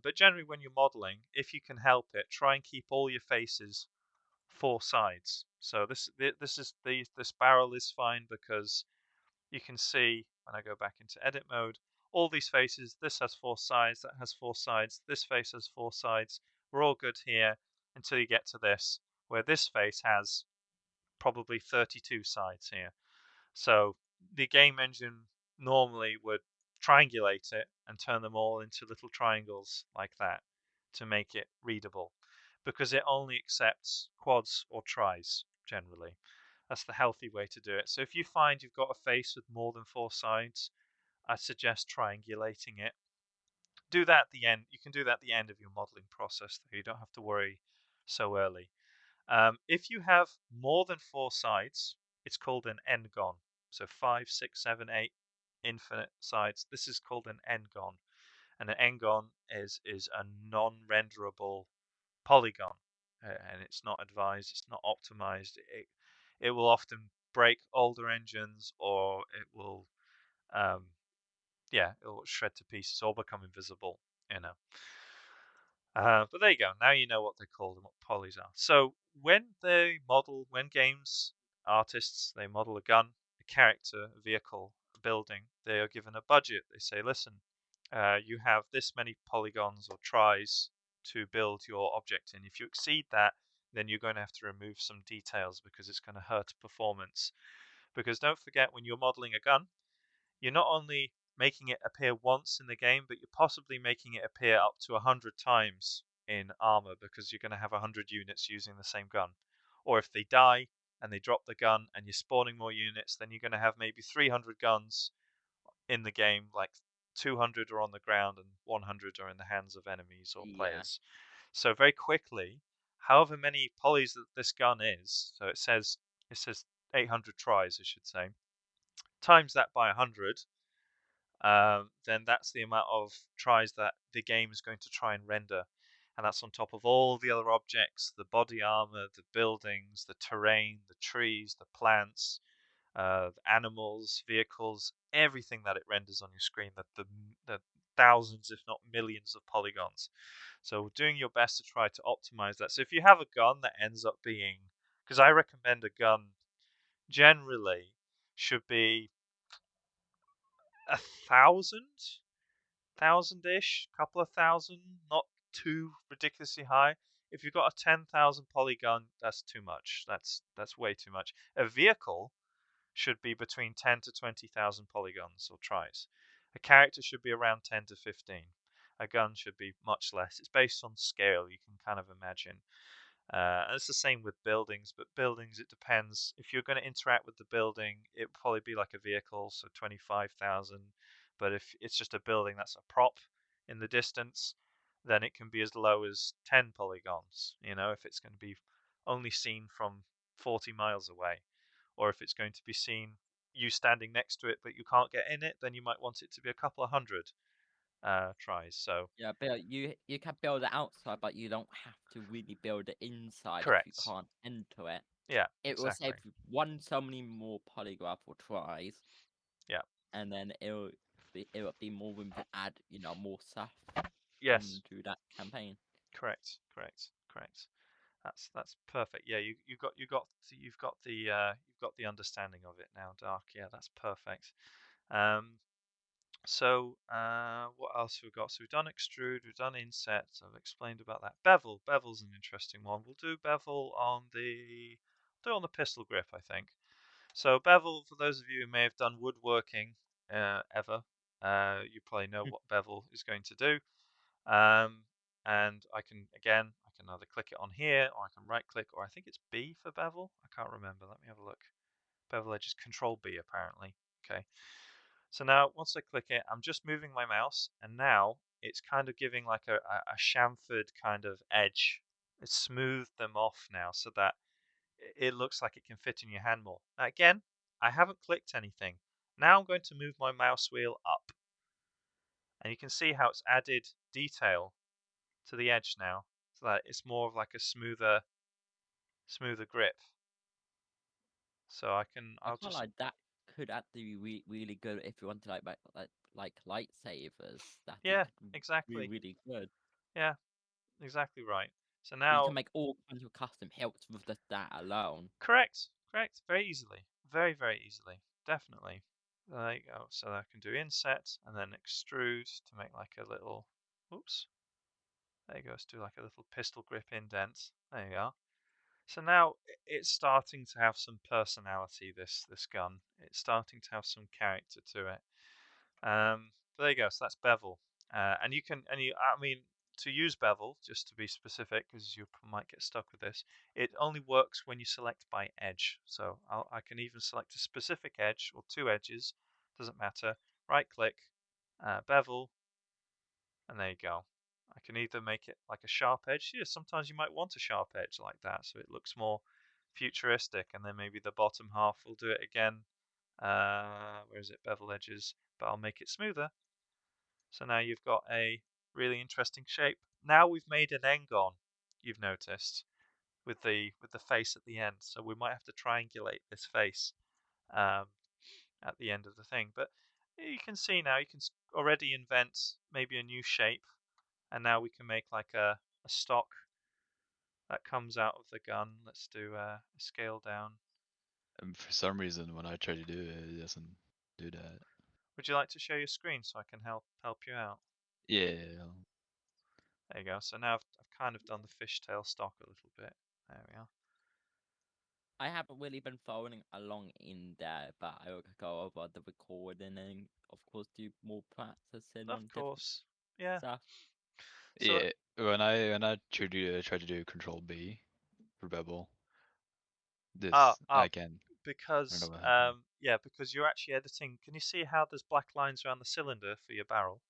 But generally, when you're modeling, if you can help it, try and keep all your faces 4 sides. So this barrel is fine because you can see when I go back into edit mode, all these faces, this has 4 sides, that has 4 sides, this face has 4 sides. We're all good here until you get to this, where this face has probably 32 sides here. So the game engine normally would triangulate it and turn them all into little triangles like that to make it readable, because it only accepts quads or tris generally. That's the healthy way to do it. So if you find you've got a face with more than 4 sides, I suggest triangulating it. Do that at the end. You can do that at the end of your modeling process, though. You don't have to worry so early. If you have more than 4 sides, it's called an n-gon. So 5, 6, 7, 8 infinite sides. This is called an n-gon. And an n-gon is a non-renderable polygon. And it's not advised, it's not optimized. It will often break older engines, or it will it will shred to pieces or become invisible, you know. But there you go. Now you know what they're called and what polys are. So when games artists, they model a gun, a character, a vehicle, a building, they are given a budget. They say, listen, you have this many polygons or tris to build your object in. If you exceed that, then you're going to have to remove some details because it's going to hurt performance. Because don't forget, when you're modeling a gun, you're not only making it appear once in the game, but you're possibly making it appear up to 100 times in armor, because you're going to have 100 units using the same gun. Or if they die and they drop the gun and you're spawning more units, then you're going to have maybe 300 guns in the game, like 200 are on the ground and 100 are in the hands of enemies or players. So very quickly, however many polys that this gun is, so it says 800 tris, I should say, times that by 100, then that's the amount of tris that the game is going to try and render. And that's on top of all the other objects, the body armor, the buildings, the terrain, the trees, the plants, the animals, vehicles, everything that it renders on your screen, the thousands, if not millions of polygons. So doing your best to try to optimize that. So if you have a gun that ends up being, because I recommend a gun generally should be 1,000-ish, couple of thousand, not too ridiculously high. If you've got a 10,000 polygon, that's too much. That's way too much. A vehicle should be between 10 to 20,000 polygons or tris. A character should be around 10 to 15. A gun should be much less. It's based on scale, you can kind of imagine. And it's the same with buildings, but buildings, it depends. If you're going to interact with the building, it would probably be like a vehicle, so 25,000. But if it's just a building that's a prop in the distance, then it can be as low as 10 polygons, you know, if it's going to be only seen from 40 miles away. Or if it's going to be seen you standing next to it, but you can't get in it, then you might want it to be a couple of hundred tris. So Yeah, but you can build the outside, but you don't have to really build the inside if you correct. can't enter it. Yeah, It will exactly. save so many more polygraph or tries. Yeah. And then it will be more room to add, more stuff Yes. into that campaign. Correct. That's perfect. Yeah, you've got the understanding of it now, Dark. Yeah, that's perfect. So what else have we got? So we've done extrude, we've done inset. I've explained about that. Bevel. Bevel's an interesting one. We'll do bevel on the pistol grip, I think. So bevel, for those of you who may have done woodworking ever, you probably know what bevel is going to do. And I can either click it on here, or I can right click, or I think it's B for bevel. I can't remember. Let me have a look. Bevel edge is Control B apparently. Okay. So now once I click it, I'm just moving my mouse, and now it's kind of giving like a chamfered kind of edge. It's smoothed them off now so that it looks like it can fit in your hand more. Now again, I haven't clicked anything. Now I'm going to move my mouse wheel up, and you can see how it's added detail to the edge now, so that it's more of like a smoother grip. So I'll just like that could actually be really good if you want to like like lightsabers that Yeah, you could be exactly. really good. Yeah, exactly right. So You now, can make all kinds of custom hilts with just that alone. correct, very easily, very easily, definitely. There you go. So I can do inset and then extrude to make like a little. Oops. There you go. Let's do like a little pistol grip indent. There you go. So now it's starting to have some personality. This gun. It's starting to have some character to it. There you go. So that's bevel. And you can, I mean, to use bevel, just to be specific, because you might get stuck with this, it only works when you select by edge. So I can even select a specific edge or two edges, doesn't matter. Right click, bevel, and there you go. I can either make it like a sharp edge. Yeah, sometimes you might want a sharp edge like that, so it looks more futuristic, and then maybe the bottom half will do it again. Where is it? Bevel edges, but I'll make it smoother. So now you've got a really interesting shape. Now we've made an Engon, you've noticed, with the face at the end. So we might have to triangulate this face at the end of the thing. But you can see now, you can already invent maybe a new shape. And now we can make like a stock that comes out of the gun. Let's do a scale down. And for some reason, when I try to do it, it doesn't do that. Would you like to share your screen so I can help you out? Yeah. There you go. So now I've kind of done the fishtail stock a little bit. There we are. I haven't really been following along in there, but I will go over the recording and, of course, do more practicing Of on different course. Yeah. stuff. So Yeah. When I try to do Control B for bevel, ah this ah I can. I don't because know what happened. yeah, because you're actually editing. Can you see how there's black lines around the cylinder for your barrel?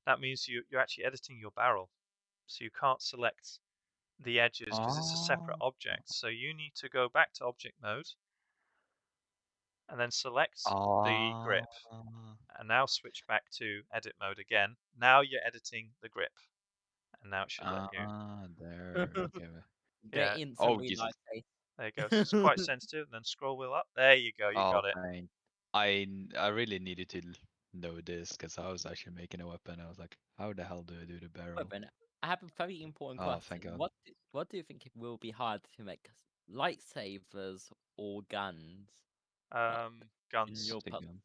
That means you're actually editing your barrel. So you can't select the edges because it's a separate Oh. object. So you need to go back to object mode and then select the Ah. grip and now switch back to edit mode again. Now you're editing the grip and now it should let you. There. Okay. Get Yeah, Oh instantly Jesus. like there you go. So it's quite sensitive. And then scroll wheel up. There you go. You Oh, got it. fine. I really needed to know this because I was actually making a weapon. I was like, how the hell do I do the barrel? weapon. I have a very important Oh, question. thank God. What do you think it will be hard to make lightsabers or guns in Guns, your Stick puzzle? gun.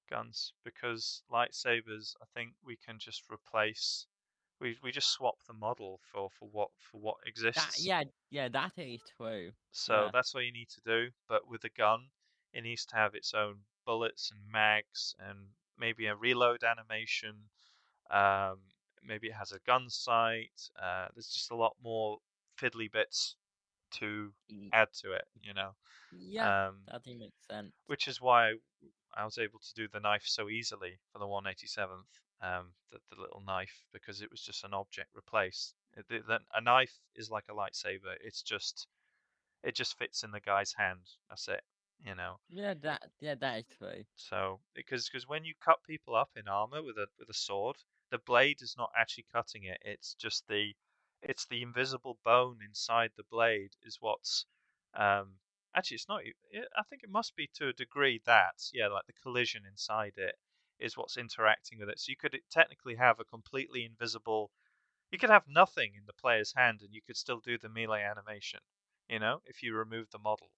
guns, because lightsabers. I think we can just replace. We just swap the model for what That exists. yeah, that is true. So Yeah. that's what you need to do. But with a gun, it needs to have its own bullets and mags and maybe a reload animation. Um, maybe it has a gun sight. There's just a lot more fiddly bits to Y- add to it, you know. Yeah, Um, that makes sense. which is why I was able to do the knife so easily for the 187th, the little knife, because it was just an object replaced. A knife is like a lightsaber. It just fits in the guy's hand. That's it, you know. Yeah, that is true. So because when you cut people up in armor with a sword, the blade is not actually cutting it. It's the invisible bone inside the blade is what's actually it's not. I think it must be to a degree that yeah, like the collision inside it is what's interacting with it. So you could technically have a completely invisible. You could have nothing in the player's hand, and you could still do the melee animation. You know, if you remove the model,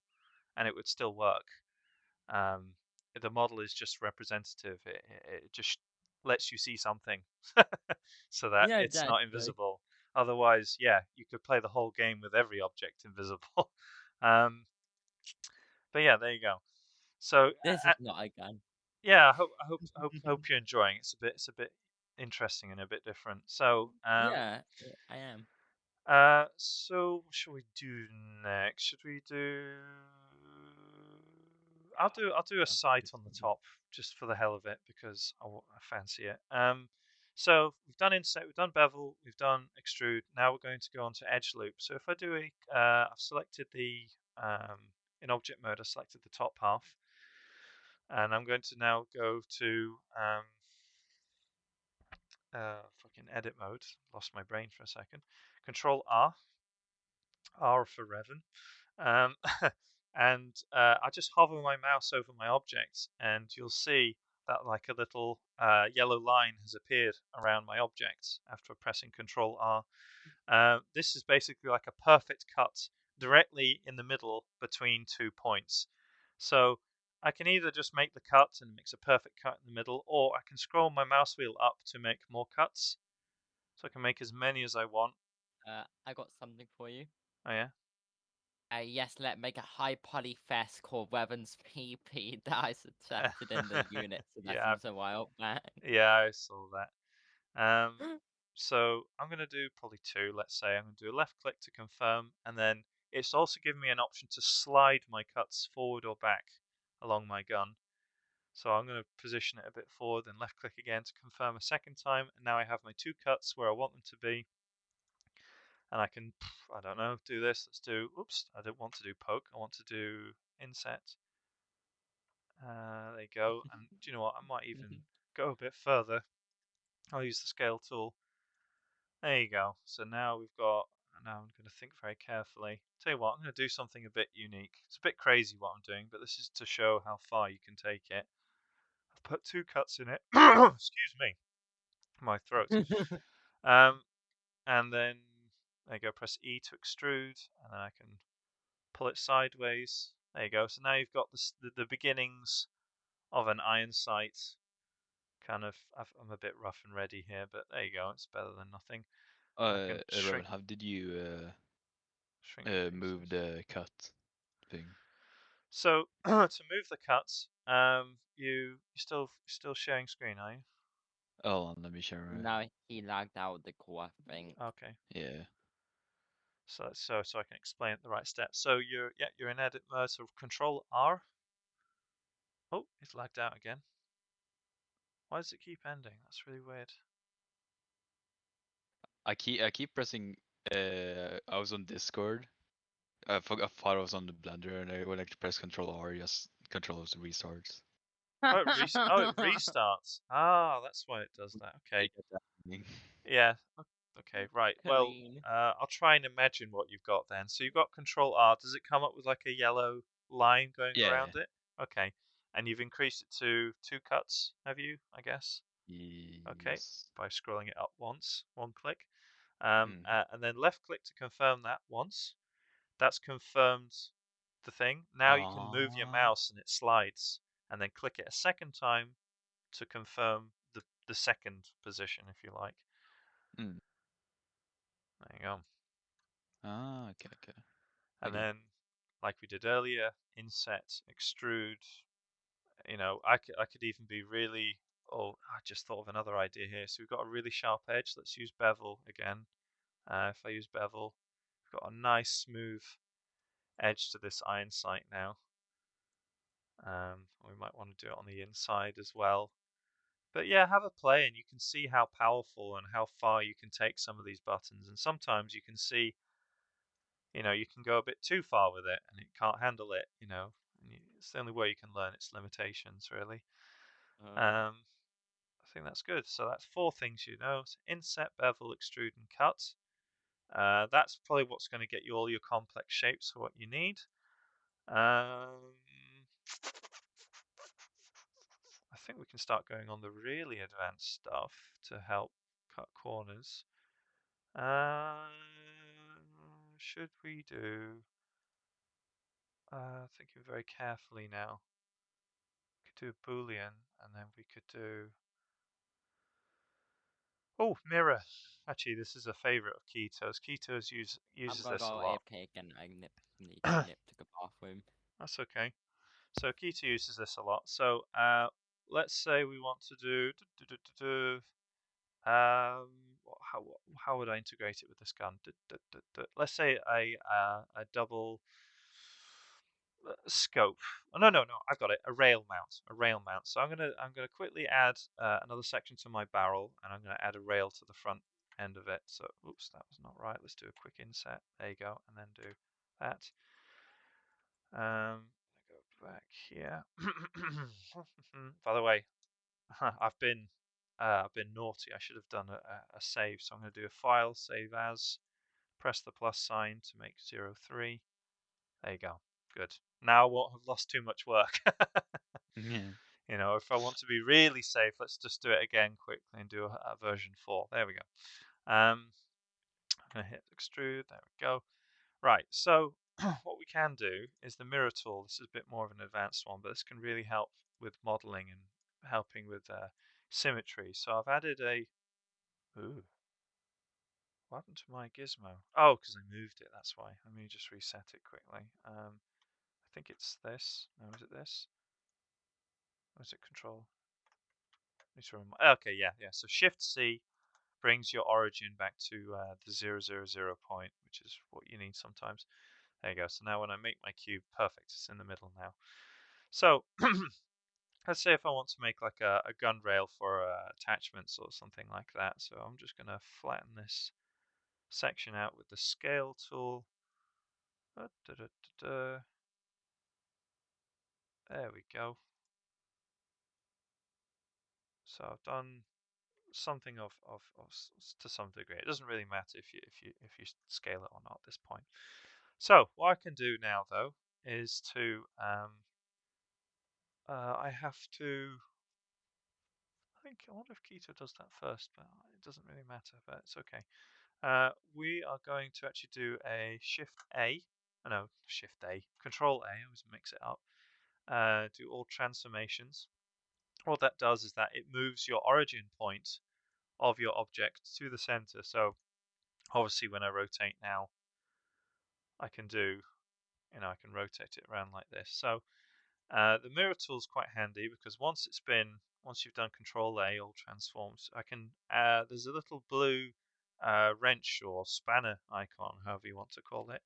and it would still work. Um, the model is just representative. It just lets you see something so that Yeah, it's that's not true. invisible. Otherwise, yeah, you could play the whole game with every object invisible. um, but yeah, there you go. So This is not a gun. yeah, I hope you're enjoying. It's a bit interesting and a bit different. So Yeah, I am. so what should we do next? Should we do? I'll do a sight on the top just for the hell of it because I fancy it. So we've done inset, we've done bevel, we've done extrude. Now we're going to go on to edge loop. So if I do I've selected the in object mode. I selected the top half, and I'm going to now go to fucking edit mode. Lost my brain for a second. Control R, R for Revan. Um, and I just hover my mouse over my objects, and you'll see that like a little yellow line has appeared around my object after pressing Control R. This is basically like a perfect cut directly in the middle between 2 points. So I can either just make the cut and it makes a perfect cut in the middle, or I can scroll my mouse wheel up to make more cuts. So I can make as many as I want. I got something for you. Oh yeah? Yes, let's make a high poly fest called Weapons PP that I suggested in the unit Yeah. suggestions a while back. Yeah, I saw that. So I'm going to do probably 2, let's say. I'm going to do a left click to confirm, and then it's also giving me an option to slide my cuts forward or back along my gun. So I'm going to position it a bit forward, then left click again to confirm a second time, and now I have my 2 cuts where I want them to be. And I can, I don't know, do this. Let's do, oops, I don't want to do poke. I want to do inset. There you go. And do you know what? I might even go a bit further. I'll use the scale tool. There you go. So now we've got, now I'm going to think very carefully. Tell you what, I'm going to do something a bit unique. It's a bit crazy what I'm doing, but this is to show how far you can take it. I've put 2 cuts in it. Excuse me. My throat. And then there you go, press E to extrude, and then I can pull it sideways. There you go. So now you've got the beginnings of an iron sight. Kind of, I'm a bit rough and ready here, but there you go. It's better than nothing. Rowan, how did you move the cut thing? So to move the cuts, you still sharing screen, are you? Hold on, let me share my. No, he lagged out the core, I think. Okay. Yeah. So I can explain it the right steps. So you're in edit mode. So Control R. Oh, it's lagged out again. Why does it keep ending? That's really weird. I keep pressing. I was on Discord. I thought I was on the Blender, and I would like to press Control R, just controls restarts. Oh, it restarts. Ah, that's why it does that. Okay. Yeah. Okay. Right. Well, I'll try and imagine what you've got then. So you've got Control R. Does it come up with like a yellow line going around it? Okay. And you've increased it to 2 cuts, have you? I guess. Yes. Okay. By scrolling it up once, 1 click. And then left click to confirm that once. That's confirmed the thing. Now you can move your mouse and it slides, and then click it a second time to confirm the second position, if you like. There you go. Okay. And then, like we did earlier, inset, extrude. You know, I could even be really. Oh, I just thought of another idea here. So we've got a really sharp edge. Let's use bevel again. If I use bevel, we've got a nice smooth edge to this iron sight now. We might want to do it on the inside as well. But yeah, have a play and you can see how powerful and how far you can take some of these buttons. And sometimes you can see, you know, you can go a bit too far with it and it can't handle it, you know. And it's the only way you can learn its limitations, really. I think that's good. So that's 4 things you know. So inset, bevel, extrude, and cut. That's probably what's going to get you all your complex shapes for what you need. I think we can start going on the really advanced stuff to help cut corners. Should we do? Thinking very carefully now. We could do a Boolean, and then we could do. Oh, mirror. Actually, this is a favorite of Keto's. Keto's uses this a lot. AFK again. I need to nip to the bathroom. That's okay. So Keto uses this a lot. So let's say we want to do. How would I integrate it with this gun? Let's say a double scope. Oh, no, I've got it. A rail mount. So I'm gonna quickly add another section to my barrel, and I'm gonna add a rail to the front end of it. So, oops, that was not right. Let's do a quick inset. There you go, and then do that. I go back here. By the way, I've been naughty. I should have done a save. So I'm going to do a file, save as, press the plus sign to make 03. There you go. Good. Now I won't have lost too much work. Yeah. You know, if I want to be really safe, let's just do it again quickly and do a version 4. There we go. I'm going to hit extrude. There we go. Right, so what we can do is the mirror tool. This is a bit more of an advanced one, but this can really help with modeling and helping with symmetry. So I've added a... Ooh. What happened to my gizmo? Oh, because I moved it, that's why. Let me just reset it quickly. I think it's this. No, is it this? Or is it control? Okay, yeah. So Shift C brings your origin back to the 0, 0, 0 point, which is what you need sometimes. There you go. So now when I make my cube, perfect. It's in the middle now. So let's say if I want to make like a gun rail for attachments or something like that. So I'm just going to flatten this section out with the scale tool. There we go. So I've done something of to some degree. It doesn't really matter if you scale it or not at this point. So what I can do now though is to I have to. I wonder if Keto does that first, but it doesn't really matter. But it's okay. We are going to actually do a Shift A. No, Shift A. Control A. I always mix it up. Do all transformations. What that does is that it moves your origin point of your object to the center. So obviously when I rotate now, I can I can rotate it around like this. So the mirror tool is quite handy because once you've done Control A, all transforms, I can, there's a little blue wrench or spanner icon, however you want to call it.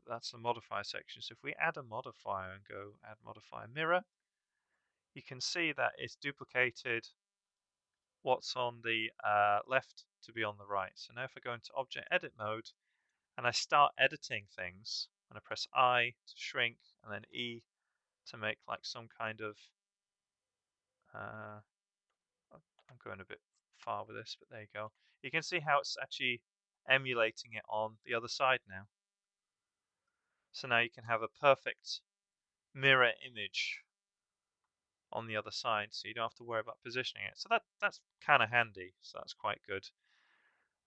That's the modifier section. So if we add a modifier and go add modifier mirror, you can see that it's duplicated what's on the left to be on the right. So now if I go into object edit mode and I start editing things, and I press I to shrink and then E to make like some kind of I'm going a bit far with this, but there you go. You can see how it's actually emulating it on the other side now. So now you can have a perfect mirror image on the other side, so you don't have to worry about positioning it. So that's kind of handy. So that's quite good.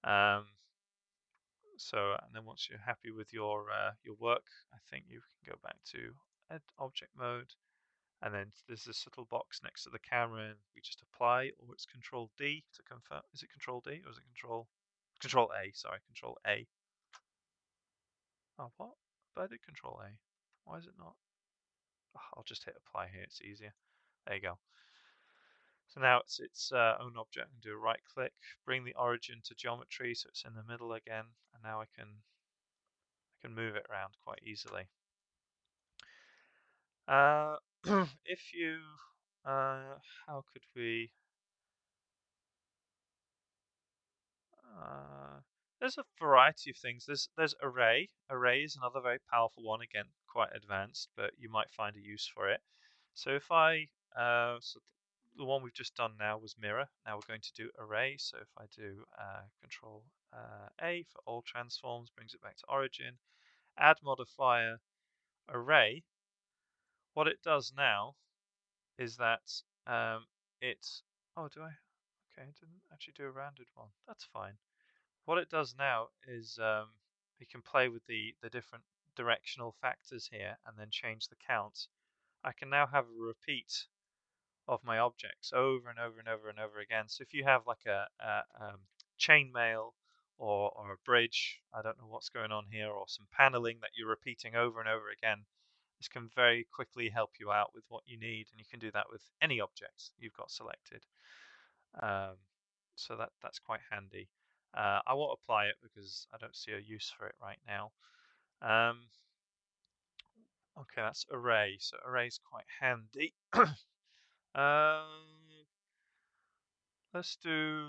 And then once you're happy with your work, I think you can go back to Edit Object Mode, and then there's this little box next to the camera, and we just apply, or it's Control D to confirm. Is it Control D or is it Control A? Sorry, Control A. Oh, what? But I did Control A. Why is it not? Oh, I'll just hit Apply here. It's easier. There you go. So now it's its own object. And do a right click, bring the origin to geometry, so it's in the middle again, and now I can move it around quite easily. If you, how could we? There's a variety of things. There's array. Array is another very powerful one. Again, quite advanced, but you might find a use for it. So if I the one we've just done now was mirror. Now we're going to do array. So if I do Control A for all transforms, brings it back to origin. Add modifier array. What it does now is that oh, do I? Okay, I didn't actually do a rounded one. That's fine. What it does now is you can play with the different directional factors here and then change the count. I can now have a repeat of my objects over and over and over and over again. So if you have like a chainmail or a bridge, I don't know what's going on here, or some paneling that you're repeating over and over again, this can very quickly help you out with what you need, and you can do that with any objects you've got selected. So that's quite handy. I won't apply it because I don't see a use for it right now. Okay, that's array. So array is quite handy. Let's do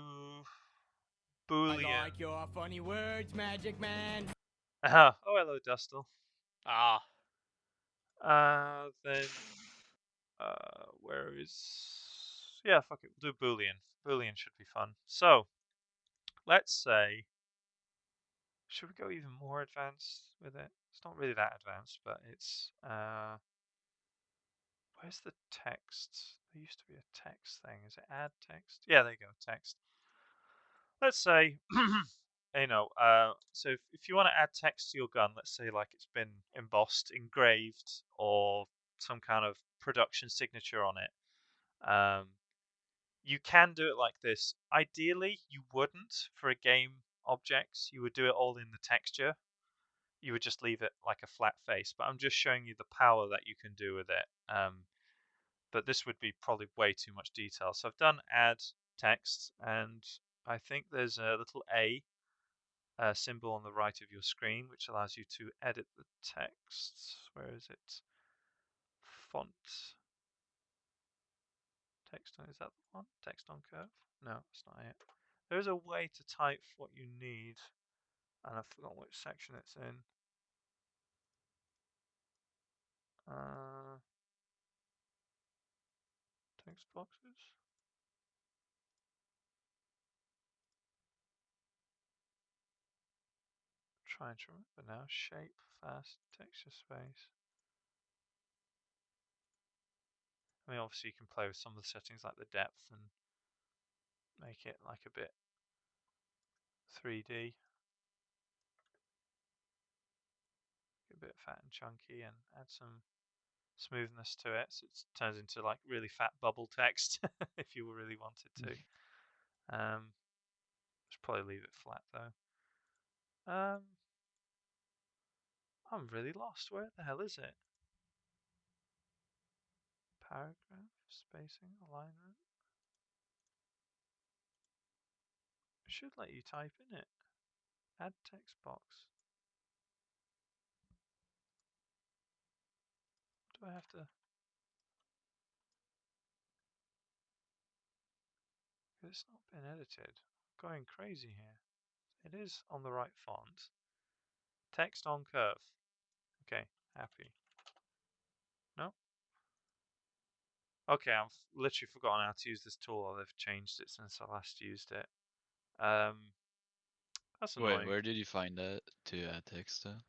Boolean. I like your funny words, Magic Man. Oh, hello, Dustle. Ah. Then where is? Yeah, fuck it. We'll do Boolean. Boolean should be fun. So let's say Should we go even more advanced with it? It's not really that advanced, but it's where's the text? There used to be a text thing. Is it add text? Yeah, there you go, text. Let's say so if you want to add text to your gun, let's say like it's been embossed, engraved, or some kind of production signature on it, you can do it like this. Ideally, you wouldn't for a game objects. You would do it all in the texture. You would just leave it like a flat face. But I'm just showing you the power that you can do with it. But this would be probably way too much detail. So I've done add text, and I think there's a little A symbol on the right of your screen, which allows you to edit the text. Where is it? Font. Text on, is that the one? Text on curve? No, it's not it. There is a way to type what you need, and I've forgotten which section it's in. Text boxes. Trying to remember now. Shape, fast, texture space. I mean, obviously you can play with some of the settings like the depth and make it like a bit 3D. A bit fat and chunky, and add some smoothness to it, so it turns into like really fat bubble text if you really wanted to. Just probably leave it flat though. I'm really lost. Where the hell is it? Paragraph, spacing, alignment. It should let you type in it. Add text box. Do I have to? It's not been edited. I'm going crazy here. It is on the right font. Text on curve. Okay, happy. No? Okay, I've literally forgotten how to use this tool, or they've changed it since I last used it. That's annoying. Wait, where did you find that to add text to?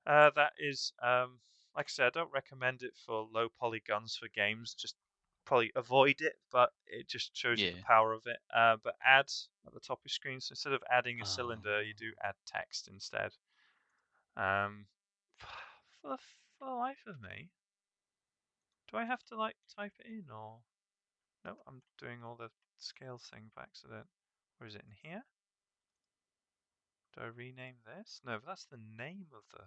That is, like I said, I don't recommend it for low poly guns for games. Just probably avoid it, but it just shows you the power of it. But add at the top of your screen. So instead of adding a cylinder, you do add text instead. For the life of me, do I have to like type it in, or no? I'm doing all the scale thing by accident. Or is it in here? Do I rename this? No, but that's the name of the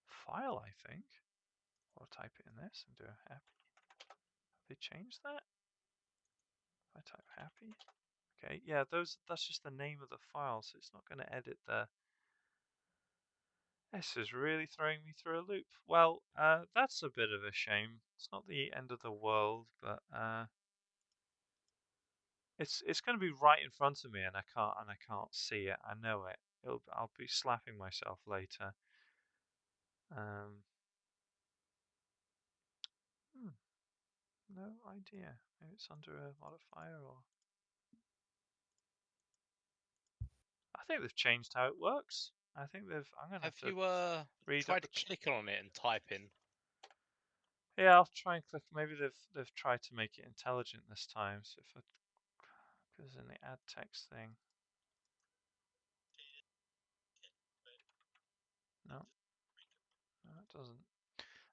file, I think. Or type it in this and do a happy. Have they changed that? If I type happy. Okay, yeah, that's just the name of the file, so it's not going to edit the. This is really throwing me through a loop. Well, that's a bit of a shame. It's not the end of the world, but it's going to be right in front of me, and I can't see it. I know it. I'll be slapping myself later. No idea. Maybe it's under a modifier, or I think they've changed how it works. I think they've. I'm gonna have you read tried to click on it and type in? Yeah, I'll try and click. Maybe they've tried to make it intelligent this time. So if it goes in the add text thing. No, it doesn't.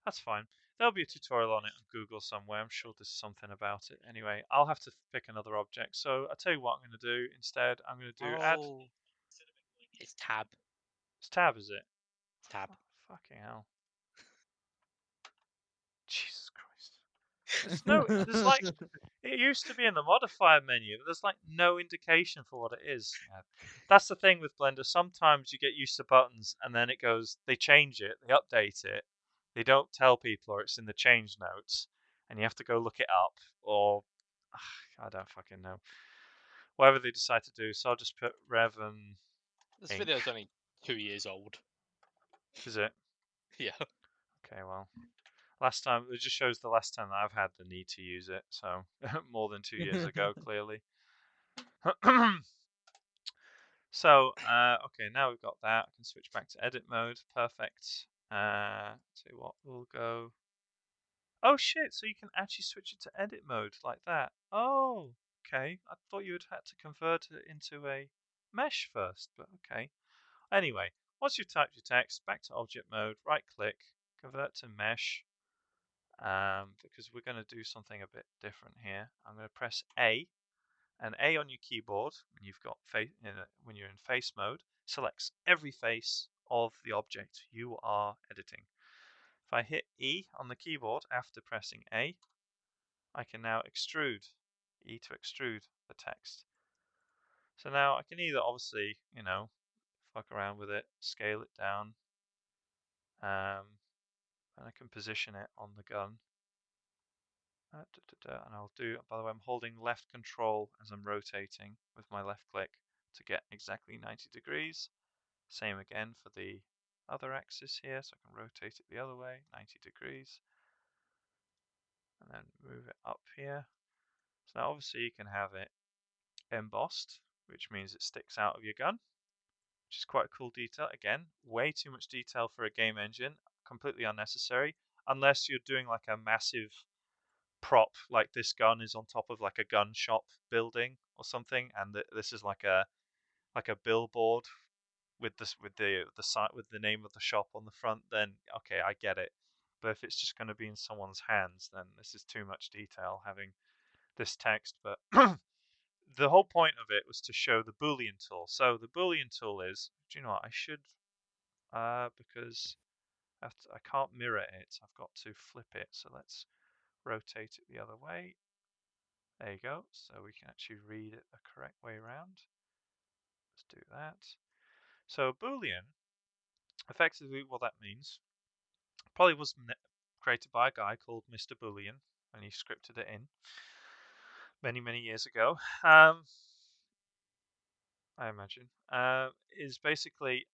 That's fine. There'll be a tutorial on it on Google somewhere. I'm sure there's something about it. Anyway, I'll have to pick another object. So I'll tell you what I'm going to do instead. I'm going to do add. It's tab. It's tab, is it? It's tab. Oh, fucking hell. Jesus Christ. There's no. There's like. It used to be in the modifier menu, but there's like no indication for what it is. That's the thing with Blender. Sometimes you get used to buttons, and then it goes. They change it. They update it. They don't tell people, or it's in the change notes, and you have to go look it up, or I don't fucking know. Whatever they decide to do. So I'll just put Rev and. This video's only 2 years old. Is it? Yeah. Okay, well. Last time, it just shows the last time that I've had the need to use it, so more than 2 years ago, clearly. So, okay, now we've got that. I can switch back to edit mode. Perfect. Tell you what, we'll go. Oh shit! So you can actually switch it to edit mode like that. Oh, okay. I thought you would had to convert it into a mesh first, but okay. Anyway, once you've typed your text, back to object mode, right click, convert to mesh, because we're going to do something a bit different here. I'm going to press A, and A on your keyboard when you've got when you're in face mode selects every face of the object you are editing. If I hit E on the keyboard after pressing A, I can now extrude, E to extrude the text. So now I can either obviously, fuck around with it, scale it down, and I can position it on the gun. And I'll do, by the way, I'm holding left control as I'm rotating with my left click to get exactly 90 degrees. Same again for the other axis here, so I can rotate it the other way, 90 degrees. And then move it up here. So now obviously you can have it embossed, which means it sticks out of your gun, which is quite a cool detail. Again, way too much detail for a game engine, completely unnecessary, unless you're doing like a massive prop, like this gun is on top of like a gun shop building or something, and this is like a billboard with the site with the name of the shop on the front. Then okay, I get it. But if it's just going to be in someone's hands, then this is too much detail having this text. But the whole point of it was to show the Boolean tool. So the Boolean tool is, do you know what? I should, because I can't mirror it. I've got to flip it. So let's rotate it the other way. There you go. So we can actually read it the correct way around. Let's do that. So Boolean, effectively what that means, probably was created by a guy called Mr. Boolean, and he scripted it in many, many years ago. I imagine, is basically,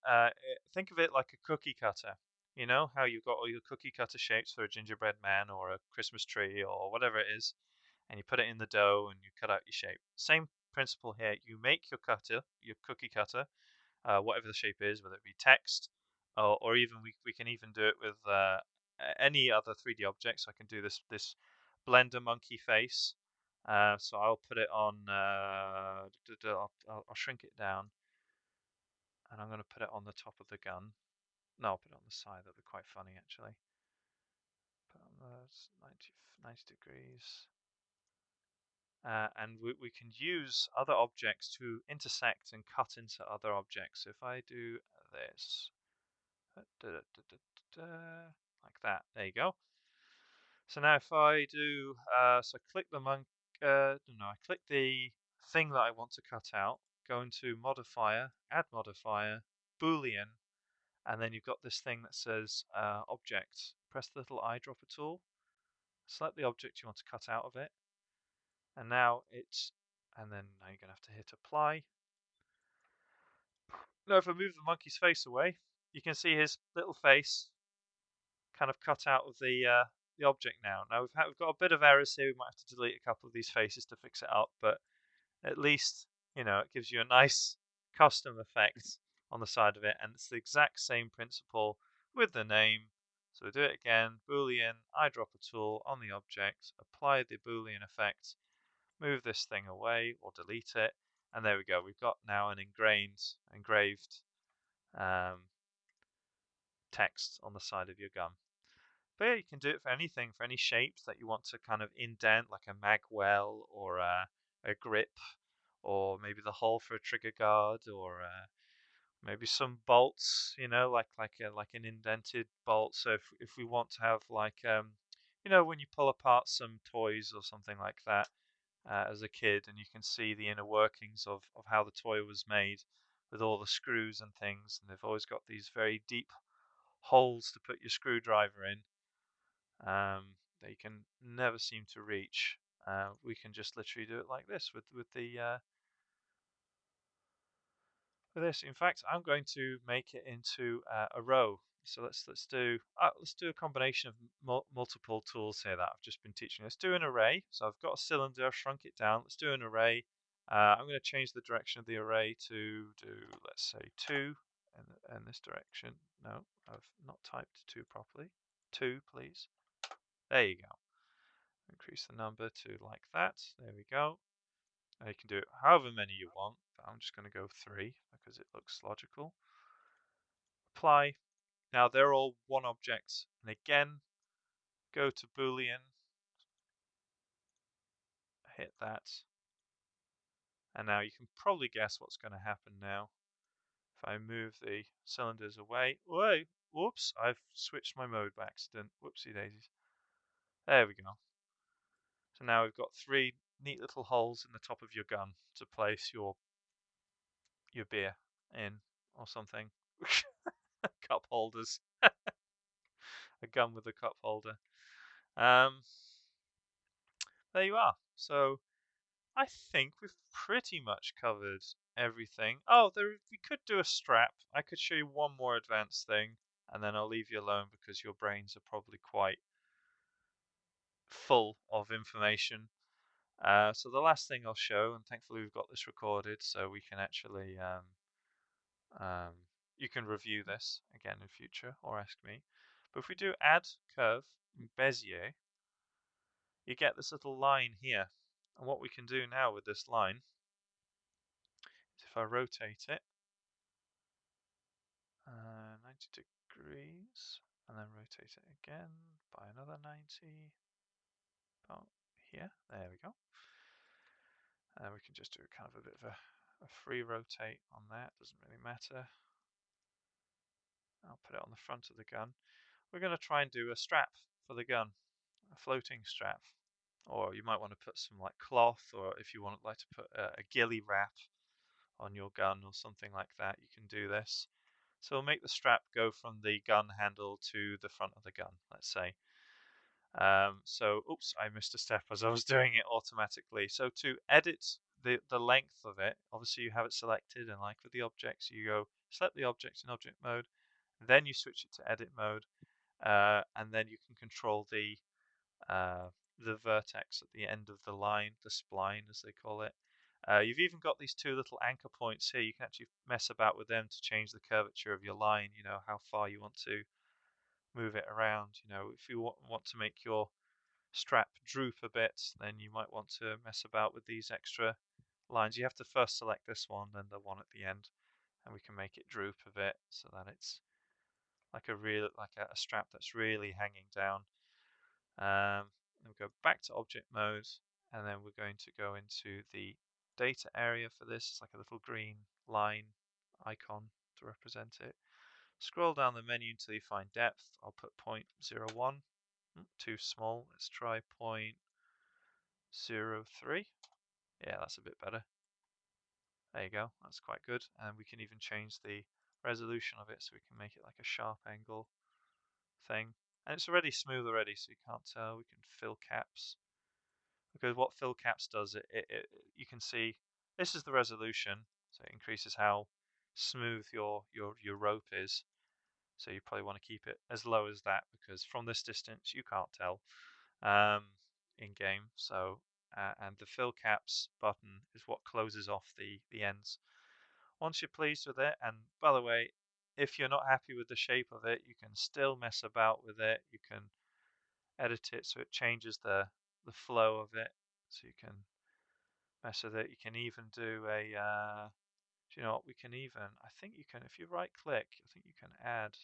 think of it like a cookie cutter. You know how you've got all your cookie cutter shapes for a gingerbread man or a Christmas tree or whatever it is, and you put it in the dough and you cut out your shape. Same principle here. You make your cookie cutter, whatever the shape is, whether it be text, or even we can even do it with any other 3D object. So I can do this Blender monkey face. So I'll put it on. I'll shrink it down, and I'm going to put it on the top of the gun. No, I'll put it on the side. That'd be quite funny, actually. Put on the 90 degrees. And we can use other objects to intersect and cut into other objects. So if I do this, like that, there you go. So now if I do, so click the I click the thing that I want to cut out, go into modifier, add modifier, Boolean, and then you've got this thing that says object. Press the little eyedropper tool, select the object you want to cut out of it, and now and then now you're going to have to hit apply. Now if I move the monkey's face away, you can see his little face kind of cut out of the object now. Now we've got a bit of errors here. We might have to delete a couple of these faces to fix it up, but at least it gives you a nice custom effect on the side of it, and it's the exact same principle with the name. So we do it again, Boolean, eyedropper tool on the object, apply the Boolean effect, move this thing away or delete it, and there we go. We've got now an engraved text on the side of your gun. But yeah, you can do it for anything, for any shapes that you want to kind of indent, like a magwell or a grip, or maybe the hole for a trigger guard, or maybe some bolts, like an indented bolt. So if we want to have like when you pull apart some toys or something like that as a kid, and you can see the inner workings of how the toy was made with all the screws and things, and they've always got these very deep holes to put your screwdriver in. That you can never seem to reach. We can just literally do it like this with this. In fact, I'm going to make it into a row. So let's do a combination of multiple tools here that I've just been teaching. Let's do an array. So I've got a cylinder, I've shrunk it down. Let's do an array, I'm going to change the direction of the array to do, let's say, 2 in this direction. No, I've not typed 2 properly. 2, please. There you go. Increase the number to like that. There we go. Now you can do it however many you want, but I'm just going to go 3 because it looks logical. Apply. Now they're all one object, and again, go to Boolean, hit that, and now you can probably guess what's going to happen now. If I move the cylinders away, whoa, whoops, I've switched my mode by accident. Whoopsie daisies. There we go. So now we've got 3 neat little holes in the top of your gun to place your beer in or something. Cup holders. A gun with a cup holder. There you are. So I think we've pretty much covered everything. Oh, we could do a strap. I could show you one more advanced thing, and then I'll leave you alone because your brains are probably quite full of information. So the last thing I'll show, and thankfully we've got this recorded, so we can actually you can review this again in future or ask me. But if we do add curve in Bezier, you get this little line here. And what we can do now with this line is if I rotate it 90 degrees and then rotate it again by another 90, about here, there we go. And we can just do kind of a bit of a free rotate on that, doesn't really matter. I'll put it on the front of the gun. We're going to try and do a strap for the gun, a floating strap. Or you might want to put some like cloth, or if you want like to put a ghillie wrap on your gun or something like that, you can do this. So we'll make the strap go from the gun handle to the front of the gun, let's say. So, oops, I missed a step as I was doing it automatically. So to edit the length of it, obviously you have it selected, and like with the objects, you go select the object in object mode, then you switch it to edit mode, and then you can control the vertex at the end of the line, the spline as they call it. You've even got these 2 little anchor points here. You can actually mess about with them to change the curvature of your line, you know, how far you want to move it around. You know, if you want to make your strap droop a bit, then you might want to mess about with these extra lines. You have to first select this one, then the one at the end, and we can make it droop a bit so that it's like a strap that's really hanging down. Then we go back to object mode, and then we're going to go into the data area for this. It's like a little green line icon to represent it. Scroll down the menu until you find depth. I'll put 0.01. Too small. Let's try 0.03. Yeah, that's a bit better. There you go. That's quite good. And we can even change the resolution of it so we can make it like a sharp angle thing. And it's already smooth already, so you can't tell. We can fill caps. Because what fill caps does, you can see this is the resolution, so it increases how smooth your rope is. So you probably want to keep it as low as that, because from this distance you can't tell in game. So and the fill caps button is what closes off the ends. Once you're pleased with it, and by the way, if you're not happy with the shape of it, you can still mess about with it. You can edit it so it changes the flow of it, so you can mess with it. You can even do a do you know what, we can even, I think you can, if you right click, I think you can add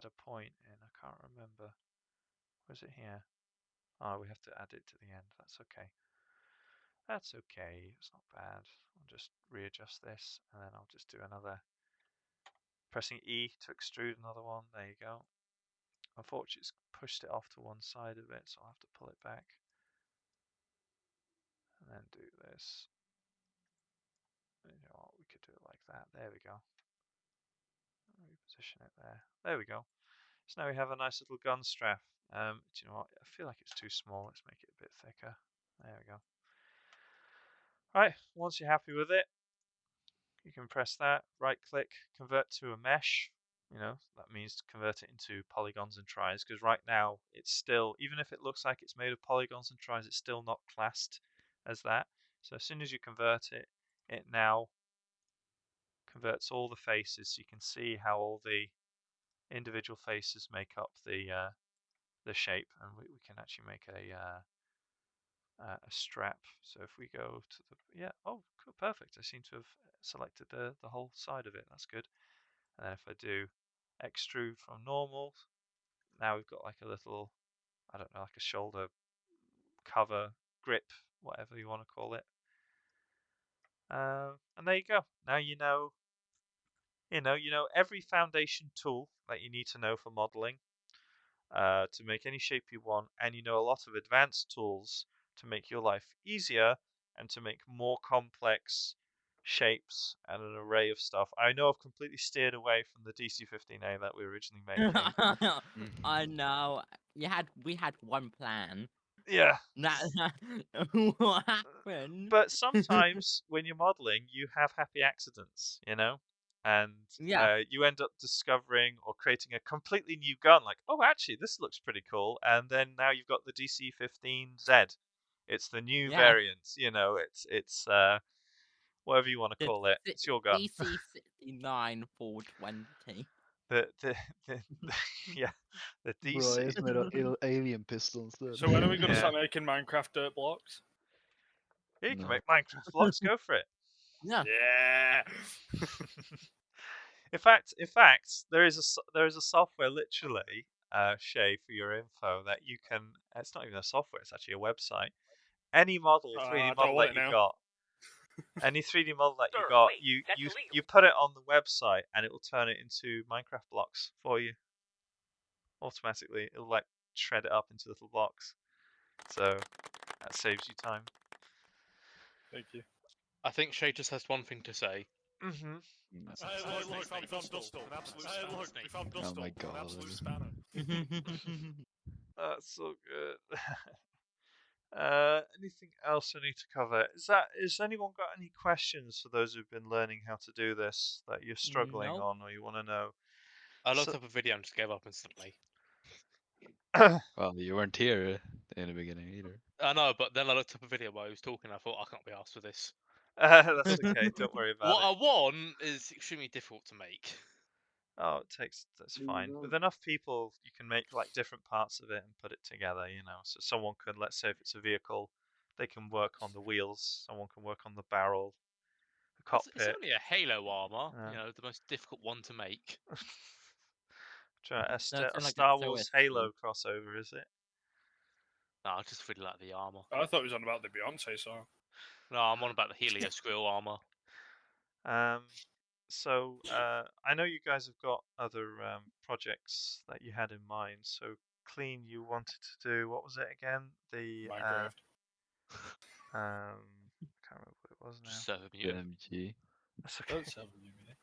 a point in. I can't remember. Where's it here? Oh, we have to add it to the end. That's okay. That's okay. It's not bad. I'll just readjust this, and then I'll just do another. Pressing E to extrude another one. There you go. Unfortunately, it's pushed it off to one side of it, so I'll have to pull it back. And then do this. You know what? We could do it like that. There we go. Reposition it there. There we go. So now we have a nice little gun strap. Do you know what? I feel like it's too small. Let's make it a bit thicker. There we go. Right, once you're happy with it, you can press that, right click, convert to a mesh. You know, that means to convert it into polygons and tris, because right now it's still, even if it looks like it's made of polygons and tris, it's still not classed as that. So as soon as you convert it, it now converts all the faces. So you can see how all the individual faces make up the shape, and we can actually make a strap. So if we go to the oh, cool, perfect. I seem to have selected the whole side of it. That's good. And then if I do extrude from normal, now we've got like a little, I don't know, like a shoulder cover, grip, whatever you want to call it. And there you go. Now you know every foundation tool that you need to know for modeling to make any shape you want, and you know a lot of advanced tools to make your life easier and to make more complex shapes and an array of stuff. I know I've completely steered away from the DC-15A that we were originally making. I know. We had one plan. Yeah. That what happened? But sometimes when you're modeling, you have happy accidents, and Yeah. you end up discovering or creating a completely new gun. Like, oh, actually, this looks pretty cool. And then now you've got the DC-15Z. It's the new Yeah. variant. It's whatever you want to call it. It's your gun. DC-69 420. the yeah, the Bro, DC. it's made of alien pistols. So when are we going to Yeah. start making Minecraft dirt blocks? Yeah, you can No. make Minecraft blocks. Go for it. Yeah. Yeah. In fact, there is a software literally, Shay, for your info that you can. It's not even a software; it's actually a website. Any model, I 3D don't model want that it you now. got, any 3D model that you Sir, got, wait, that's you illegal. put it on the website, and it will turn it into Minecraft blocks for you automatically. It'll like shred it up into little blocks, so that saves you time. Thank you. I think Shay just has one thing to say. Mm-hmm. Look, we found dust up. An absolute spanner. We found dust Oh my up. An God. absolute spanner. That's so good. Anything else I need to cover? Has anyone got any questions for those who've been learning how to do this that you're struggling Nope. on or you want to know? I looked So- up a video and just gave up instantly. Well, you weren't here in the beginning either. I know, but then I looked up a video while he was talking. I thought I can't be asked for this. That's okay. Don't worry about What it. I want is extremely difficult to make. Oh, that's fine. With enough people, you can make like different parts of it and put it together. So someone could, let's say, if it's a vehicle, they can work on the wheels. Someone can work on the barrel, the It's cockpit. only a Halo armor, Yeah. the most difficult one to make. A it's Star like a Wars SOS Halo crossover, is it? No, I just really like the armor. I thought it was on about the Beyonce song. No, I'm on about the Helios grill armor. So I know you guys have got other projects that you had in mind. So Clean, you wanted to do, what was it again? The Minecraft. I can't remember what it was now. 7 you. MG. That's okay. Don't 7 you, mate.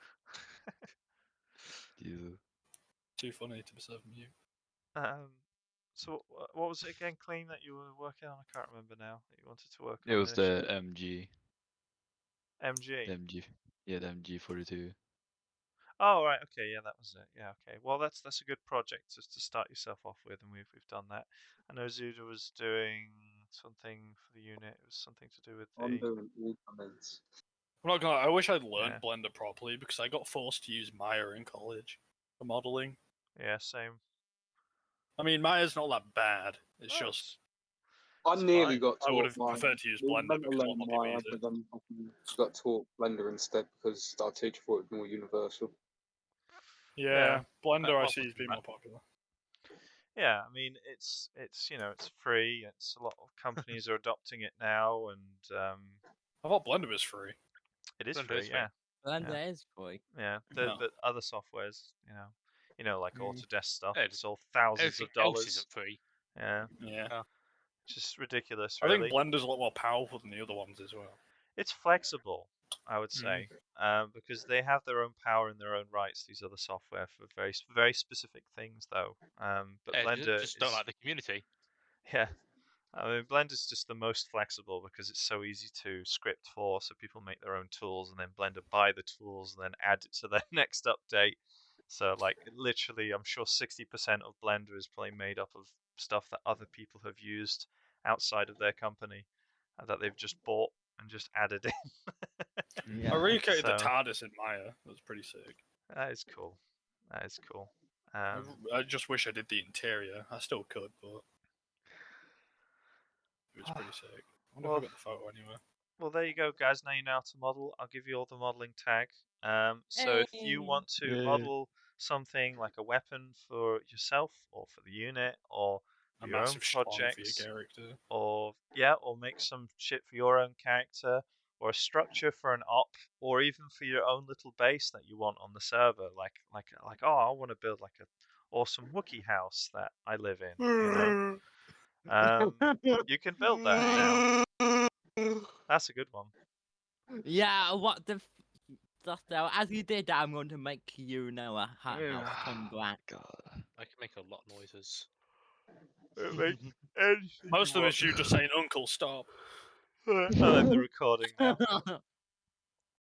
You. Too funny to be 7 you. So what was it again, Clean, that you were working on? I can't remember now. That you wanted to work on. It was the initially. MG. MG. The MG. Yeah, the MG42. Oh right, okay, yeah, that was it. Yeah, okay. Well, that's a good project just to start yourself off with, and we've done that. I know Zuda was doing something for the unit. It was something to do with I'm the. doing all comments. I'm not gonna lie, I wish I'd learned Yeah. Blender properly because I got forced to use Maya in college for modeling. Yeah, same. I mean, Maya's not that bad. It's Oh, just I It's nearly fine. got I would taught have Maya. preferred to use We Blender meant to because a lot learn more people Maya, use but it. then I got taught Blender instead because our teacher thought it was more universal. Yeah, Blender I well, see as being more popular. Yeah, I mean it's it's free. It's a lot of companies are adopting it now, and I thought Blender was free. it is Blender free. is free. Yeah, Blender is free. yeah. No. But other softwares, like Mm. Autodesk stuff, Yeah, it's all thousands Everything of dollars. else isn't free. Yeah, Yeah. just ridiculous. I Really, think Blender's a lot more powerful than the other ones as well. it's flexible. I would say because they have their own power in their own rights. These other software for very very specific things, though. But Yeah, Blender just don't is- like the community. Yeah, I mean, Blender's just the most flexible because it's so easy to script for. So people make their own tools, and then Blender buy the tools and then add it to their next update. So, like, literally, I'm sure 60% of Blender is probably made up of stuff that other people have used outside of their company that they've just bought and just added in. Yeah. I recreated the So- TARDIS in Maya. That was pretty sick. That is cool. That is cool. I just wish I did the interior. I still could, but it was pretty sick. I wonder Well- if I got the photo anywhere. Well, there you go, guys. Now you know how to model. I'll give you all the modeling tag. So if you Hey. want to Yay. model something like a weapon for yourself or for the unit or A your own massive schlong for projects, your character. or make some shit for your own character, or a structure for an op, or even for your own little base that you want on the server, like oh, I want to build like a awesome Wookiee house that I live in. You know, you can build that now. That's a good one. Yeah, what the so as you did that, I'm going to make you know a hot house come black. God. I can make a lot of noises. Make anything Most you of it's want. you just saying, "Uncle, stop." I like the recording now.